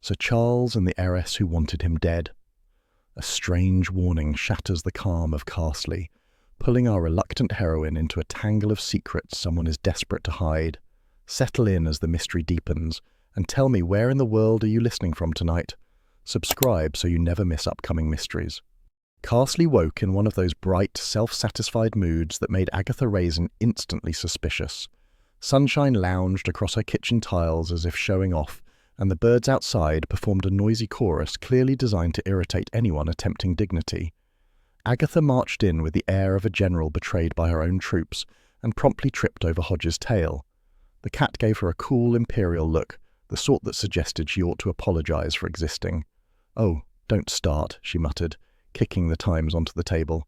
Sir Charles and the heiress who wanted him dead. A strange warning shatters the calm of Castley, pulling our reluctant heroine into a tangle of secrets someone is desperate to hide. Settle in as the mystery deepens, and tell me, where in the world are you listening from tonight? Subscribe so you never miss upcoming mysteries. Castley woke in one of those bright, self-satisfied moods that made Agatha Raisin instantly suspicious. Sunshine lounged across her kitchen tiles as if showing off, and the birds outside performed a noisy chorus clearly designed to irritate anyone attempting dignity. Agatha marched in with the air of a general betrayed by her own troops, and promptly tripped over Hodge's tail. The cat gave her a cool, imperial look, the sort that suggested she ought to apologize for existing. "Oh, don't start," she muttered, kicking the Times onto the table.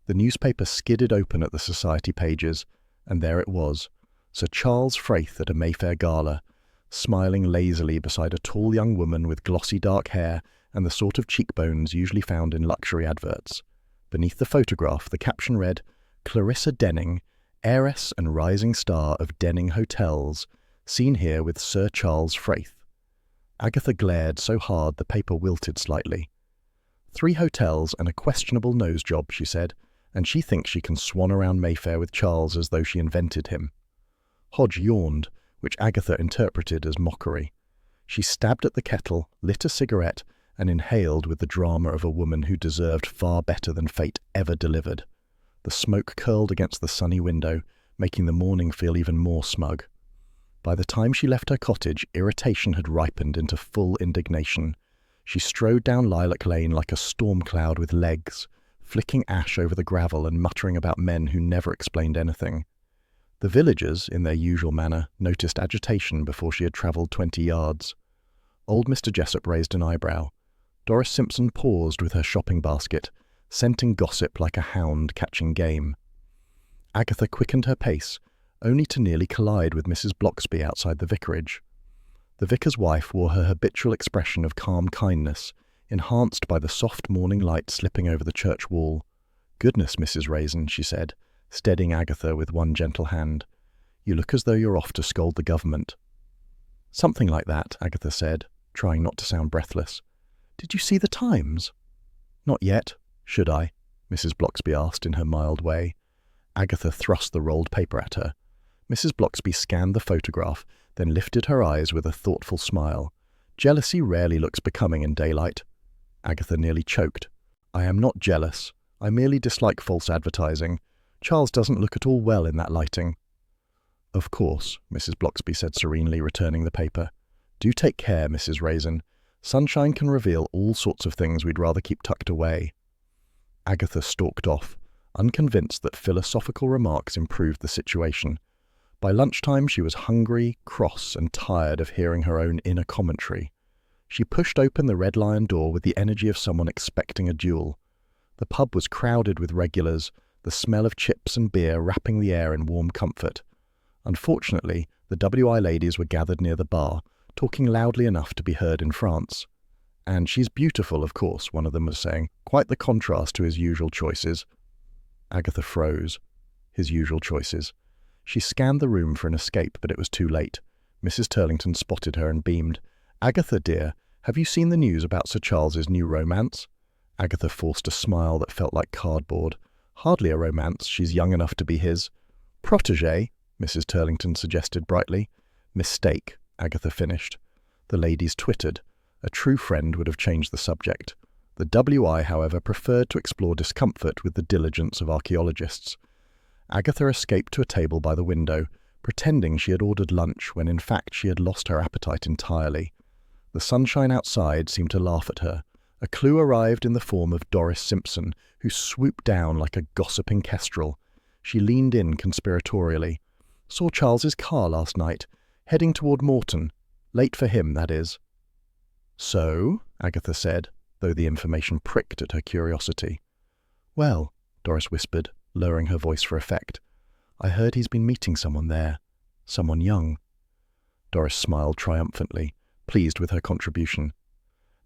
The newspaper skidded open at the society pages, and there it was, Sir Charles Frayth at a Mayfair gala, smiling lazily beside a tall young woman with glossy dark hair and the sort of cheekbones usually found in luxury adverts. Beneath the photograph, the caption read, "Clarissa Denning, heiress and rising star of Denning Hotels, seen here with Sir Charles Frayth." Agatha glared so hard the paper wilted slightly. 3 hotels and a questionable nose job, she said, and she thinks she can swan around Mayfair with Charles as though she invented him. Hodge yawned, which Agatha interpreted as mockery. She stabbed at the kettle, lit a cigarette, and inhaled with the drama of a woman who deserved far better than fate ever delivered. The smoke curled against the sunny window, making the morning feel even more smug. By the time she left her cottage, irritation had ripened into full indignation. She strode down Lilac Lane like a storm cloud with legs, flicking ash over the gravel and muttering about men who never explained anything. The villagers, in their usual manner, noticed agitation before she had travelled 20 yards. Old Mr. Jessup raised an eyebrow. Doris Simpson paused with her shopping basket, scenting gossip like a hound catching game. Agatha quickened her pace, only to nearly collide with Mrs. Bloxby outside the vicarage. The vicar's wife wore her habitual expression of calm kindness, enhanced by the soft morning light slipping over the church wall. "Goodness, Mrs. Raisin," she said, steadying Agatha with one gentle hand. "You look as though you're off to scold the government." "Something like that," Agatha said, trying not to sound breathless. "Did you see the Times?" "Not yet. Should I?" Mrs. Bloxby asked in her mild way. Agatha thrust the rolled paper at her. Mrs. Bloxby scanned the photograph, then lifted her eyes with a thoughtful smile. Jealousy rarely looks becoming in daylight. Agatha nearly choked. "I am not jealous. I merely dislike false advertising. Charles doesn't look at all well in that lighting." "Of course," Mrs. Bloxby said serenely, returning the paper. "Do take care, Mrs. Raisin. Sunshine can reveal all sorts of things we'd rather keep tucked away." Agatha stalked off, unconvinced that philosophical remarks improved the situation. By lunchtime she was hungry, cross, and tired of hearing her own inner commentary. She pushed open the Red Lion door with the energy of someone expecting a duel. The pub was crowded with regulars, the smell of chips and beer wrapping the air in warm comfort. Unfortunately, the WI ladies were gathered near the bar, talking loudly enough to be heard in France. "And she's beautiful, of course," one of them was saying, "quite the contrast to his usual choices." Agatha froze. His usual choices. She scanned the room for an escape, but it was too late. Mrs. Turlington spotted her and beamed. "Agatha, dear, have you seen the news about Sir Charles's new romance?" Agatha forced a smile that felt like cardboard. "Hardly a romance. She's young enough to be his." "Protégé," Mrs. Turlington suggested brightly. "Mistake," Agatha finished. The ladies twittered. A true friend would have changed the subject. The WI, however, preferred to explore discomfort with the diligence of archaeologists. Agatha escaped to a table by the window, pretending she had ordered lunch when in fact she had lost her appetite entirely. The sunshine outside seemed to laugh at her. A clue arrived in the form of Doris Simpson, who swooped down like a gossiping kestrel. She leaned in conspiratorially. "Saw Charles's car last night, heading toward Morton. Late for him, that is." "So?" Agatha said, though the information pricked at her curiosity. "Well," Doris whispered, lowering her voice for effect, "I heard he's been meeting someone there. Someone young." Doris smiled triumphantly, pleased with her contribution.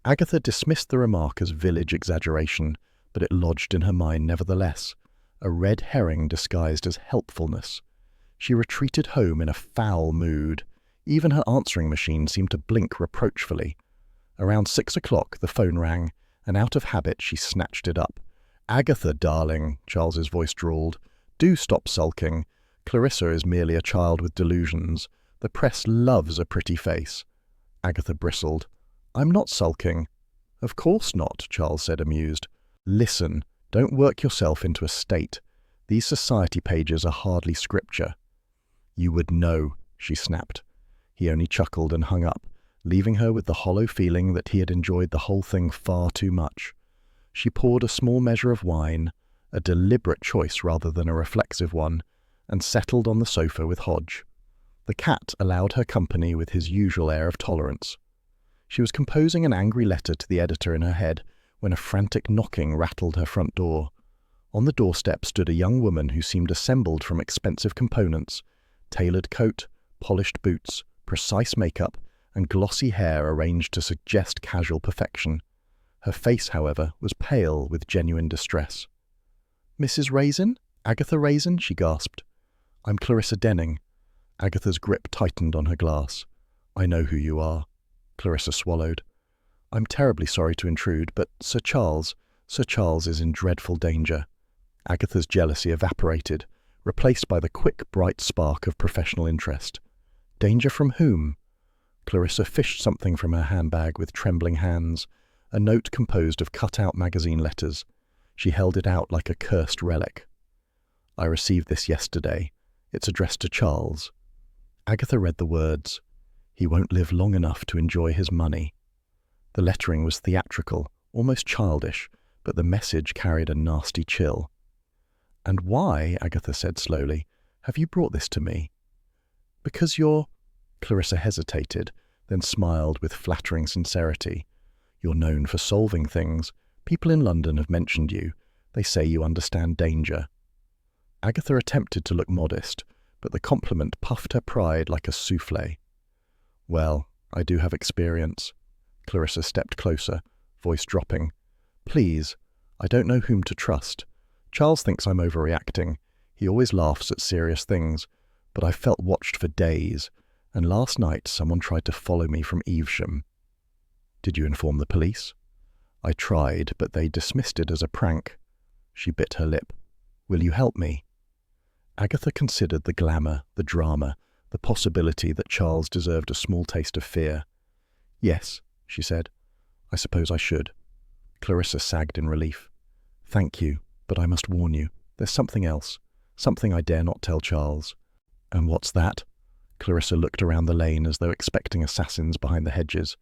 Agatha dismissed the remark as village exaggeration, but it lodged in her mind nevertheless, a red herring disguised as helpfulness. She retreated home in a foul mood. Even her answering machine seemed to blink reproachfully. Around 6 o'clock, the phone rang, and out of habit she snatched it up. "Agatha, darling," Charles's voice drawled. "Do stop sulking. Clarissa is merely a child with delusions. The press loves a pretty face." Agatha bristled. "I'm not sulking." "Of course not," Charles said, amused. "Listen, don't work yourself into a state. These society pages are hardly scripture." "You would know," she snapped. He only chuckled and hung up, leaving her with the hollow feeling that he had enjoyed the whole thing far too much. She poured a small measure of wine, a deliberate choice rather than a reflexive one, and settled on the sofa with Hodge. The cat allowed her company with his usual air of tolerance. She was composing an angry letter to the editor in her head when a frantic knocking rattled her front door. On the doorstep stood a young woman who seemed assembled from expensive components: tailored coat, polished boots, precise makeup, and glossy hair arranged to suggest casual perfection. Her face, however, was pale with genuine distress. "Mrs. Raisin? Agatha Raisin?" she gasped. "I'm Clarissa Denning." Agatha's grip tightened on her glass. "I know who you are." Clarissa swallowed. "I'm terribly sorry to intrude, but Sir Charles is in dreadful danger." Agatha's jealousy evaporated, replaced by the quick, bright spark of professional interest. "Danger from whom?" Clarissa fished something from her handbag with trembling hands, a note composed of cut-out magazine letters. She held it out like a cursed relic. "I received this yesterday. It's addressed to Charles." Agatha read the words. "He won't live long enough to enjoy his money." The lettering was theatrical, almost childish, but the message carried a nasty chill. "And why," Agatha said slowly, "have you brought this to me?" "Because you're—" Clarissa hesitated, then smiled with flattering sincerity. "You're known for solving things. People in London have mentioned you. They say you understand danger." Agatha attempted to look modest, but the compliment puffed her pride like a soufflé. "Well, I do have experience." Clarissa stepped closer, voice dropping. "Please, I don't know whom to trust. Charles thinks I'm overreacting. He always laughs at serious things, but I've felt watched for days, and last night someone tried to follow me from Evesham." "Did you inform the police?" "I tried, but they dismissed it as a prank." She bit her lip. "Will you help me?" Agatha considered the glamour, the drama, the possibility that Charles deserved a small taste of fear. "Yes," she said. "I suppose I should." Clarissa sagged in relief. "Thank you, but I must warn you. There's something else. Something I dare not tell Charles." "And what's that?" Clarissa looked around the lane as though expecting assassins behind the hedges.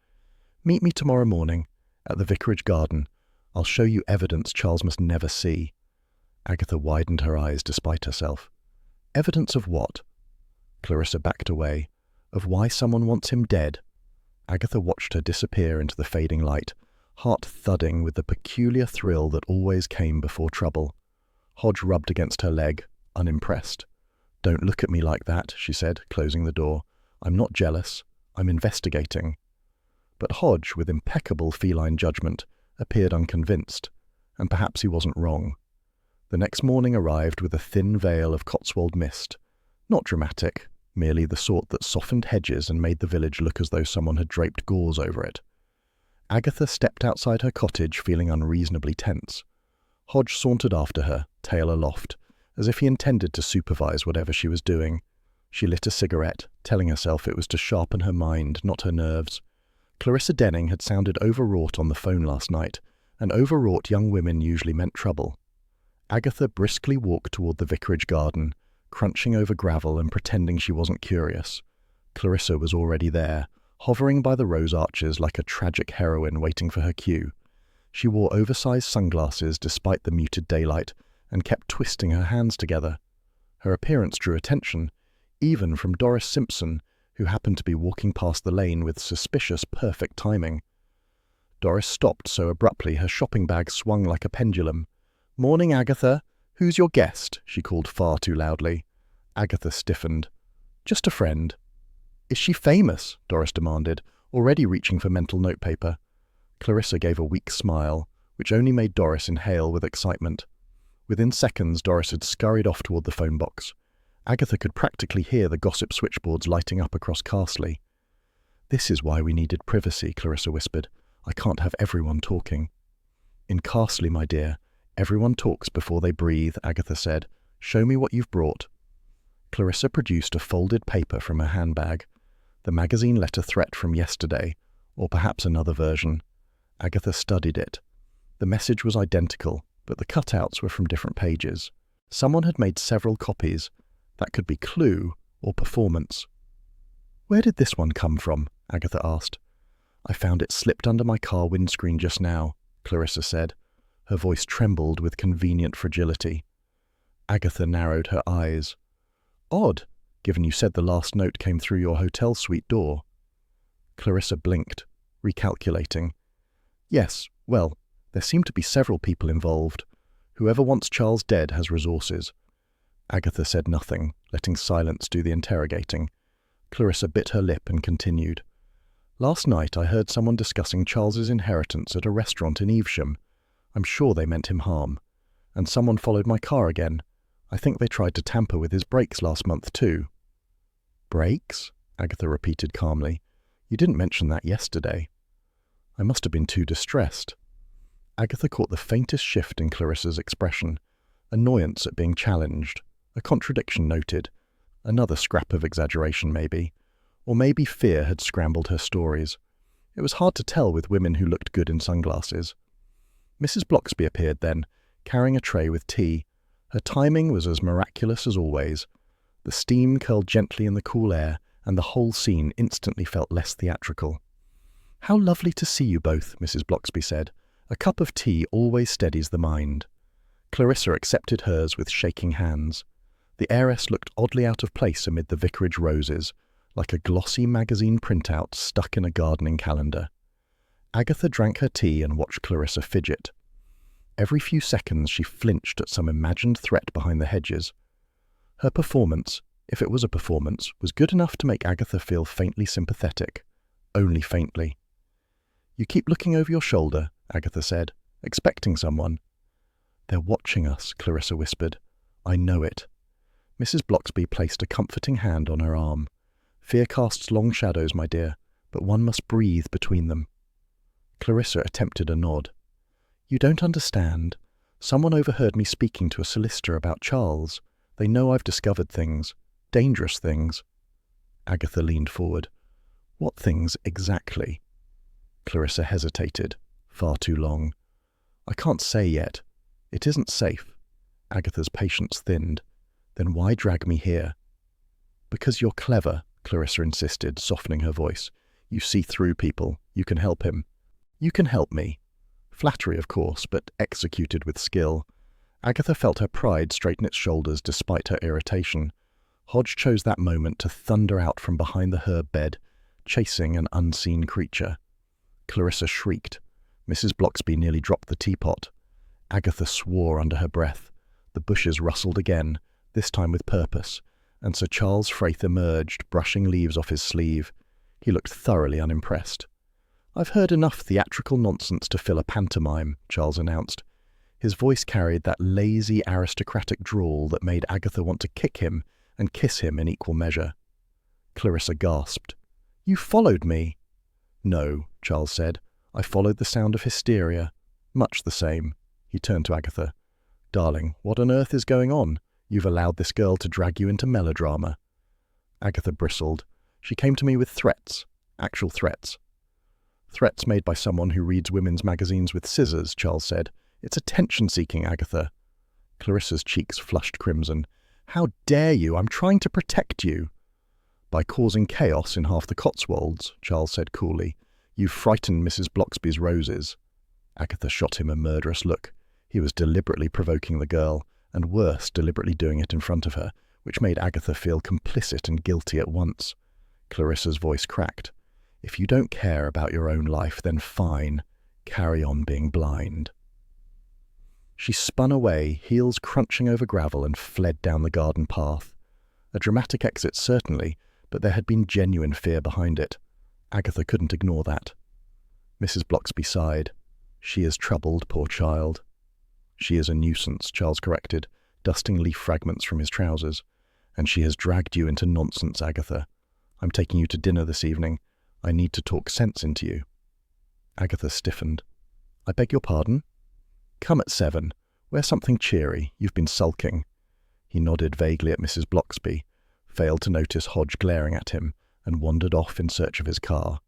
"Meet me tomorrow morning, at the vicarage garden. I'll show you evidence Charles must never see." Agatha widened her eyes despite herself. "Evidence of what?" Clarissa backed away. "Of why someone wants him dead." Agatha watched her disappear into the fading light, heart thudding with the peculiar thrill that always came before trouble. Hodge rubbed against her leg, unimpressed. "Don't look at me like that," she said, closing the door. "I'm not jealous. I'm investigating." But Hodge, with impeccable feline judgment, appeared unconvinced, and perhaps he wasn't wrong. The next morning arrived with a thin veil of Cotswold mist. Not dramatic, merely the sort that softened hedges and made the village look as though someone had draped gauze over it. Agatha stepped outside her cottage feeling unreasonably tense. Hodge sauntered after her, tail aloft, as if he intended to supervise whatever she was doing. She lit a cigarette, telling herself it was to sharpen her mind, not her nerves. Clarissa Denning had sounded overwrought on the phone last night, and overwrought young women usually meant trouble. Agatha briskly walked toward the vicarage garden, crunching over gravel and pretending she wasn't curious. Clarissa was already there, hovering by the rose arches like a tragic heroine waiting for her cue. She wore oversized sunglasses despite the muted daylight, and kept twisting her hands together. Her appearance drew attention, even from Doris Simpson, who happened to be walking past the lane with suspicious perfect timing. Doris stopped so abruptly her shopping bag swung like a pendulum. "Morning, Agatha. Who's your guest?" she called far too loudly. Agatha stiffened. "Just a friend." "Is she famous?" Doris demanded, already reaching for mental notepaper. Clarissa gave a weak smile, which only made Doris inhale with excitement. Within seconds, Doris had scurried off toward the phone box. Agatha could practically hear the gossip switchboards lighting up across Carsley. "This is why we needed privacy," Clarissa whispered. I can't have everyone talking. In Carsley, my dear, everyone talks before they breathe, Agatha said. Show me what you've brought. Clarissa produced a folded paper from her handbag. The magazine letter threat from yesterday, or perhaps another version. Agatha studied it. The message was identical, but the cutouts were from different pages. Someone had made several copies. That could be clue or performance. Where did this one come from? Agatha asked. I found it slipped under my car windscreen just now, Clarissa said. Her voice trembled with convenient fragility. Agatha narrowed her eyes. Odd, given you said the last note came through your hotel suite door. Clarissa blinked, recalculating. Yes, well, there seem to be several people involved. Whoever wants Charles dead has resources. Agatha said nothing, letting silence do the interrogating. Clarissa bit her lip and continued. Last night I heard someone discussing Charles's inheritance at a restaurant in Evesham. I'm sure they meant him harm. And someone followed my car again. I think they tried to tamper with his brakes last month too. Brakes? Agatha repeated calmly. You didn't mention that yesterday. I must have been too distressed. Agatha caught the faintest shift in Clarissa's expression. Annoyance at being challenged. A contradiction noted. Another scrap of exaggeration, maybe. Or maybe fear had scrambled her stories. It was hard to tell with women who looked good in sunglasses. Mrs. Bloxby appeared then, carrying a tray with tea. Her timing was as miraculous as always. The steam curled gently in the cool air, and the whole scene instantly felt less theatrical. How lovely to see you both, Mrs. Bloxby said. A cup of tea always steadies the mind. Clarissa accepted hers with shaking hands. The heiress looked oddly out of place amid the vicarage roses, like a glossy magazine printout stuck in a gardening calendar. Agatha drank her tea and watched Clarissa fidget. Every few seconds she flinched at some imagined threat behind the hedges. Her performance, if it was a performance, was good enough to make Agatha feel faintly sympathetic. Only faintly. You keep looking over your shoulder, Agatha said, expecting someone. They're watching us, Clarissa whispered. I know it. Mrs. Bloxby placed a comforting hand on her arm. Fear casts long shadows, my dear, but one must breathe between them. Clarissa attempted a nod. You don't understand. Someone overheard me speaking to a solicitor about Charles. They know I've discovered things. Dangerous things. Agatha leaned forward. What things exactly? Clarissa hesitated. Far too long. I can't say yet. It isn't safe. Agatha's patience thinned. Then why drag me here? Because you're clever, Clarissa insisted, softening her voice. You see through people. You can help him. You can help me. Flattery, of course, but executed with skill. Agatha felt her pride straighten its shoulders despite her irritation. Hodge chose that moment to thunder out from behind the herb bed, chasing an unseen creature. Clarissa shrieked. Mrs. Bloxby nearly dropped the teapot. Agatha swore under her breath. The bushes rustled again, this time with purpose, and Sir Charles Frayth emerged, brushing leaves off his sleeve. He looked thoroughly unimpressed. I've heard enough theatrical nonsense to fill a pantomime, Charles announced. His voice carried that lazy, aristocratic drawl that made Agatha want to kick him and kiss him in equal measure. Clarissa gasped. You followed me. No, Charles said. I followed the sound of hysteria. Much the same. He turned to Agatha. Darling, what on earth is going on? You've allowed this girl to drag you into melodrama. Agatha bristled. She came to me with threats. Actual threats. Threats made by someone who reads women's magazines with scissors, Charles said. It's attention-seeking, Agatha. Clarissa's cheeks flushed crimson. How dare you? I'm trying to protect you. By causing chaos in half the Cotswolds, Charles said coolly. You've frightened Mrs. Bloxby's roses. Agatha shot him a murderous look. He was deliberately provoking the girl, and worse, deliberately doing it in front of her, which made Agatha feel complicit and guilty at once. Clarissa's voice cracked. If you don't care about your own life, then fine. Carry on being blind. She spun away, heels crunching over gravel, and fled down the garden path. A dramatic exit, certainly, but there had been genuine fear behind it. Agatha couldn't ignore that. Mrs. Bloxby sighed. She is troubled, poor child. She is a nuisance, Charles corrected, dusting leaf fragments from his trousers. And she has dragged you into nonsense, Agatha. I'm taking you to dinner this evening. I need to talk sense into you. Agatha stiffened. "I beg your pardon?" "Come at 7. Wear something cheery. You've been sulking." He nodded vaguely at Mrs. Bloxby, failed to notice Hodge glaring at him, and wandered off in search of his car.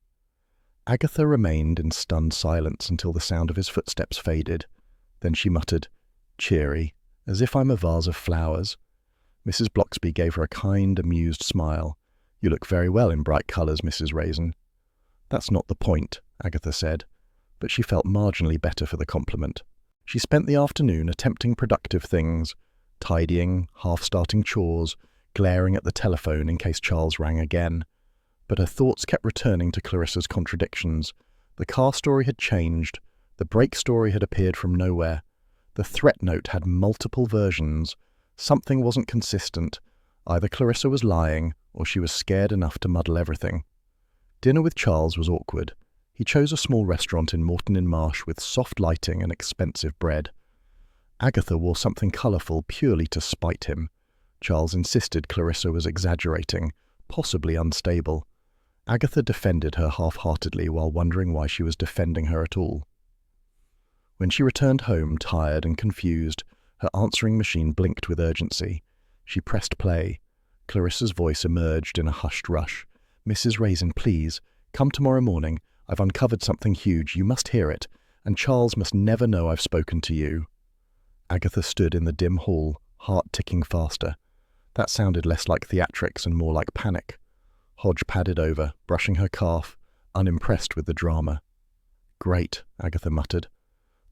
Agatha remained in stunned silence until the sound of his footsteps faded. Then she muttered, "Cheery, as if I'm a vase of flowers." Mrs. Bloxby gave her a kind, amused smile. "You look very well in bright colours, Mrs. Raisin." "That's not the point," Agatha said, but she felt marginally better for the compliment. She spent the afternoon attempting productive things, tidying, half-starting chores, glaring at the telephone in case Charles rang again. But her thoughts kept returning to Clarissa's contradictions. The car story had changed. The brake story had appeared from nowhere. The threat note had multiple versions. Something wasn't consistent. Either Clarissa was lying, or she was scared enough to muddle everything. Dinner with Charles was awkward. He chose a small restaurant in Moreton-in-Marsh with soft lighting and expensive bread. Agatha wore something colourful purely to spite him. Charles insisted Clarissa was exaggerating, possibly unstable. Agatha defended her half-heartedly while wondering why she was defending her at all. When she returned home, tired and confused, her answering machine blinked with urgency. She pressed play. Clarissa's voice emerged in a hushed rush. "Mrs. Raisin, please, come tomorrow morning. I've uncovered something huge. You must hear it, and Charles must never know I've spoken to you." Agatha stood in the dim hall, heart ticking faster. That sounded less like theatrics and more like panic. Hodge padded over, brushing her calf, unimpressed with the drama. "Great," Agatha muttered.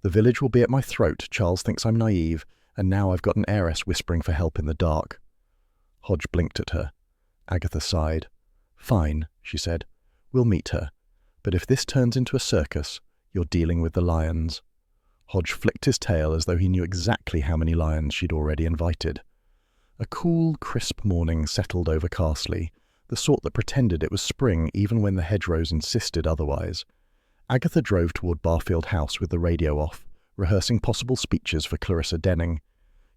"The village will be at my throat. Charles thinks I'm naive, and now I've got an heiress whispering for help in the dark." Hodge blinked at her. Agatha sighed. "Fine," she said. "We'll meet her. But if this turns into a circus, you're dealing with the lions." Hodge flicked his tail as though he knew exactly how many lions she'd already invited. A cool, crisp morning settled over Carsley, the sort that pretended it was spring even when the hedgerows insisted otherwise. Agatha drove toward Barfield House with the radio off, rehearsing possible speeches for Clarissa Denning.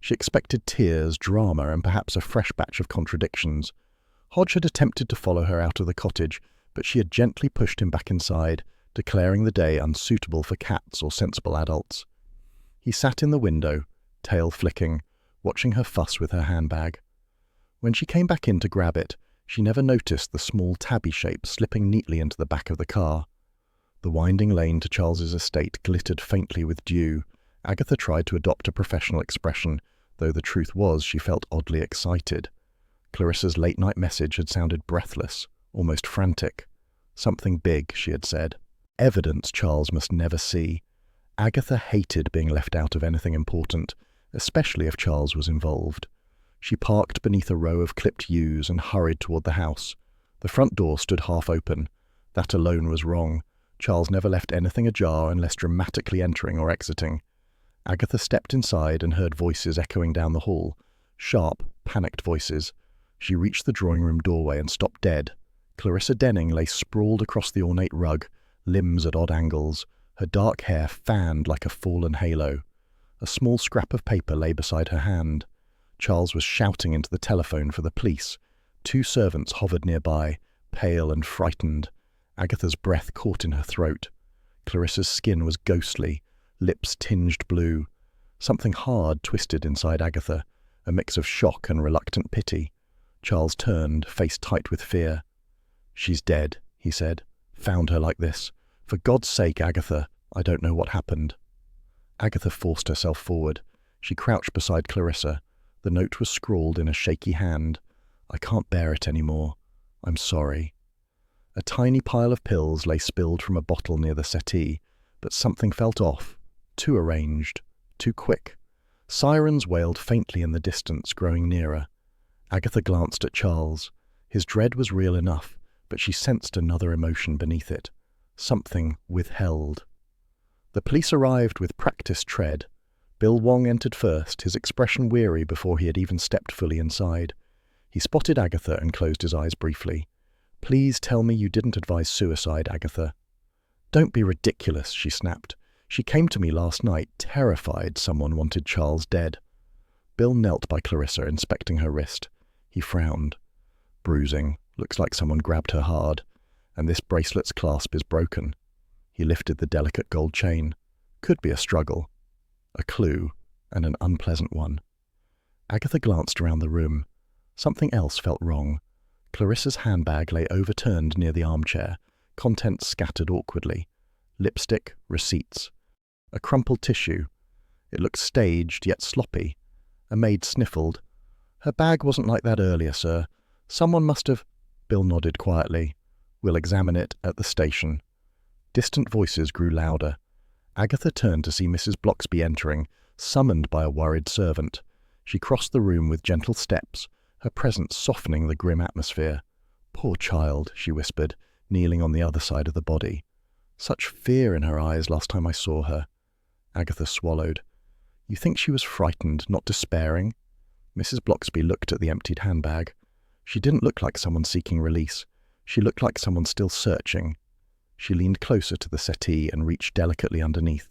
She expected tears, drama, and perhaps a fresh batch of contradictions. Hodge had attempted to follow her out of the cottage, but she had gently pushed him back inside, declaring the day unsuitable for cats or sensible adults. He sat in the window, tail flicking, watching her fuss with her handbag. When she came back in to grab it, she never noticed the small tabby shape slipping neatly into the back of the car. The winding lane to Charles's estate glittered faintly with dew. Agatha tried to adopt a professional expression, though the truth was she felt oddly excited. Clarissa's late-night message had sounded breathless, almost frantic. Something big, she had said. Evidence Charles must never see. Agatha hated being left out of anything important, especially if Charles was involved. She parked beneath a row of clipped yews and hurried toward the house. The front door stood half open. That alone was wrong. Charles never left anything ajar unless dramatically entering or exiting. Agatha stepped inside and heard voices echoing down the hall. Sharp, panicked voices. She reached the drawing-room doorway and stopped dead. Clarissa Denning lay sprawled across the ornate rug, limbs at odd angles, her dark hair fanned like a fallen halo. A small scrap of paper lay beside her hand. Charles was shouting into the telephone for the police. 2 servants hovered nearby, pale and frightened. Agatha's breath caught in her throat. Clarissa's skin was ghostly, lips tinged blue. Something hard twisted inside Agatha, a mix of shock and reluctant pity. Charles turned, face tight with fear. "She's dead," he said. "Found her like this. For God's sake, Agatha, I don't know what happened." Agatha forced herself forward. She crouched beside Clarissa. The note was scrawled in a shaky hand. "I can't bear it any more. I'm sorry." A tiny pile of pills lay spilled from a bottle near the settee, but something felt off. Too arranged. Too quick. Sirens wailed faintly in the distance, growing nearer. Agatha glanced at Charles. His dread was real enough, but she sensed another emotion beneath it. Something withheld. The police arrived with practised tread. Bill Wong entered first, his expression weary before he had even stepped fully inside. He spotted Agatha and closed his eyes briefly. "Please tell me you didn't advise suicide, Agatha." "Don't be ridiculous," she snapped. "She came to me last night, terrified someone wanted Charles dead." Bill knelt by Clarissa, inspecting her wrist. He frowned. "Bruising. Looks like someone grabbed her hard. And this bracelet's clasp is broken." He lifted the delicate gold chain. Could be a struggle. A clue, and an unpleasant one. Agatha glanced around the room. Something else felt wrong. Clarissa's handbag lay overturned near the armchair, contents scattered awkwardly. Lipstick, receipts. A crumpled tissue. It looked staged, yet sloppy. A maid sniffled. "Her bag wasn't like that earlier, sir. Someone must have—" Bill nodded quietly. "We'll examine it at the station." Distant voices grew louder. Agatha turned to see Mrs. Bloxby entering, summoned by a worried servant. She crossed the room with gentle steps, her presence softening the grim atmosphere. "Poor child," she whispered, kneeling on the other side of the body. "Such fear in her eyes last time I saw her." Agatha swallowed. "You think she was frightened, not despairing?" Mrs. Bloxby looked at the emptied handbag. She didn't look like someone seeking release. She looked like someone still searching. She leaned closer to the settee and reached delicately underneath.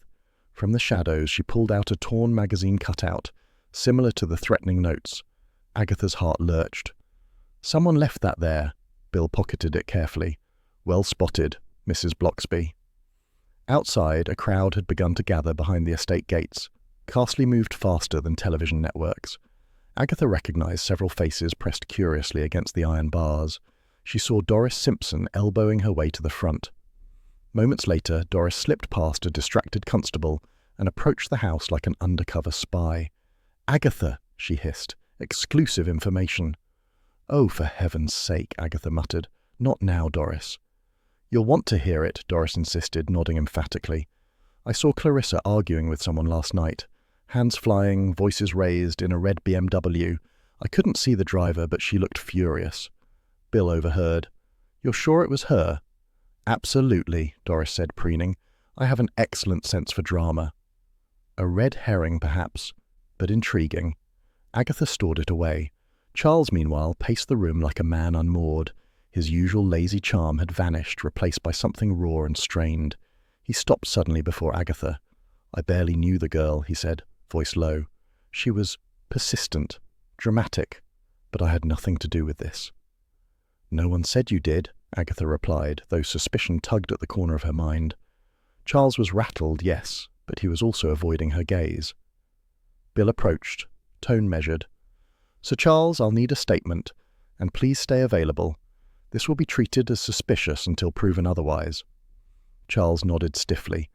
From the shadows, she pulled out a torn magazine cutout, similar to the threatening notes. Agatha's heart lurched. "Someone left that there." Bill pocketed it carefully. "Well spotted, Mrs. Bloxby." Outside, a crowd had begun to gather behind the estate gates. Castley moved faster than television networks. Agatha recognized several faces pressed curiously against the iron bars. She saw Doris Simpson elbowing her way to the front. Moments later, Doris slipped past a distracted constable and approached the house like an undercover spy. "Agatha," she hissed, "exclusive information." "Oh, for heaven's sake," Agatha muttered. "Not now, Doris." "You'll want to hear it," Doris insisted, nodding emphatically. "I saw Clarissa arguing with someone last night. Hands flying, voices raised, in a red BMW. I couldn't see the driver, but she looked furious." Bill overheard. "You're sure it was her?" "Absolutely," Doris said, preening. "I have an excellent sense for drama." A red herring, perhaps, but intriguing. Agatha stored it away. Charles, meanwhile, paced the room like a man unmoored. His usual lazy charm had vanished, replaced by something raw and strained. He stopped suddenly before Agatha. "I barely knew the girl," he said, voice low. "She was persistent, dramatic, but I had nothing to do with this." "No one said you did," Agatha replied, though suspicion tugged at the corner of her mind. Charles was rattled, yes, but he was also avoiding her gaze. Bill approached, tone measured. "Sir Charles, I'll need a statement, and please stay available. This will be treated as suspicious until proven otherwise." Charles nodded stiffly.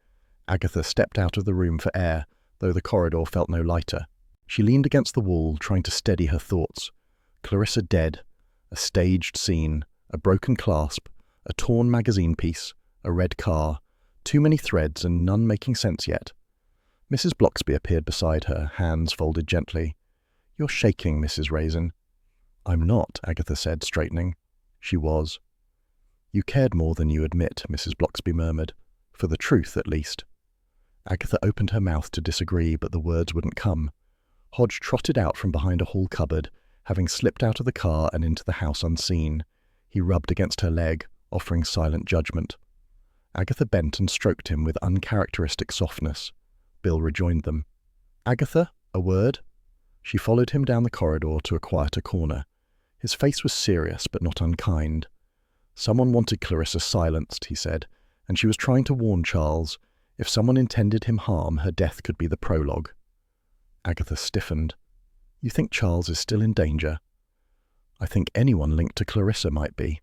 Agatha stepped out of the room for air, though the corridor felt no lighter. She leaned against the wall, trying to steady her thoughts. Clarissa dead, a staged scene, a broken clasp, a torn magazine piece, a red car, too many threads and none making sense yet. Mrs. Bloxby appeared beside her, hands folded gently. "You're shaking, Mrs. Raisin." "I'm not," Agatha said, straightening. She was. "You cared more than you admit," Mrs. Bloxby murmured. "For the truth, at least." Agatha opened her mouth to disagree, but the words wouldn't come. Hodge trotted out from behind a hall cupboard, having slipped out of the car and into the house unseen. He rubbed against her leg, offering silent judgment. Agatha bent and stroked him with uncharacteristic softness. Bill rejoined them. "Agatha, a word?" She followed him down the corridor to a quieter corner. His face was serious, but not unkind. "Someone wanted Clarissa silenced," he said, "and she was trying to warn Charles. If someone intended him harm, her death could be the prologue." Agatha stiffened. "You think Charles is still in danger?" "I think anyone linked to Clarissa might be."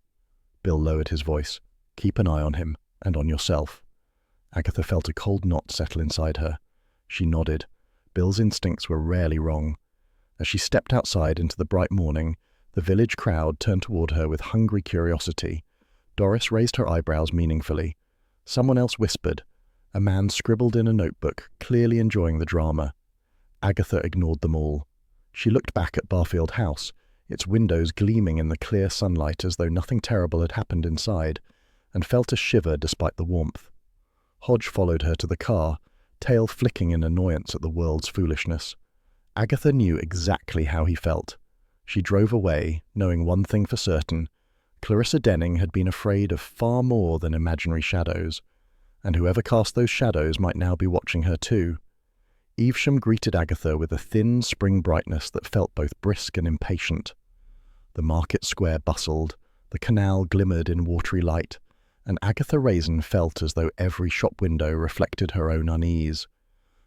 Bill lowered his voice. "Keep an eye on him, and on yourself." Agatha felt a cold knot settle inside her. She nodded. Bill's instincts were rarely wrong. As she stepped outside into the bright morning, the village crowd turned toward her with hungry curiosity. Doris raised her eyebrows meaningfully. Someone else whispered. A man scribbled in a notebook, clearly enjoying the drama. Agatha ignored them all. She looked back at Barfield House, its windows gleaming in the clear sunlight as though nothing terrible had happened inside, and felt a shiver despite the warmth. Hodge followed her to the car, tail flicking in annoyance at the world's foolishness. Agatha knew exactly how he felt. She drove away, knowing one thing for certain. Clarissa Denning had been afraid of far more than imaginary shadows, and whoever cast those shadows might now be watching her too. Evesham greeted Agatha with a thin spring brightness that felt both brisk and impatient. The market square bustled, the canal glimmered in watery light, and Agatha Raisin felt as though every shop window reflected her own unease.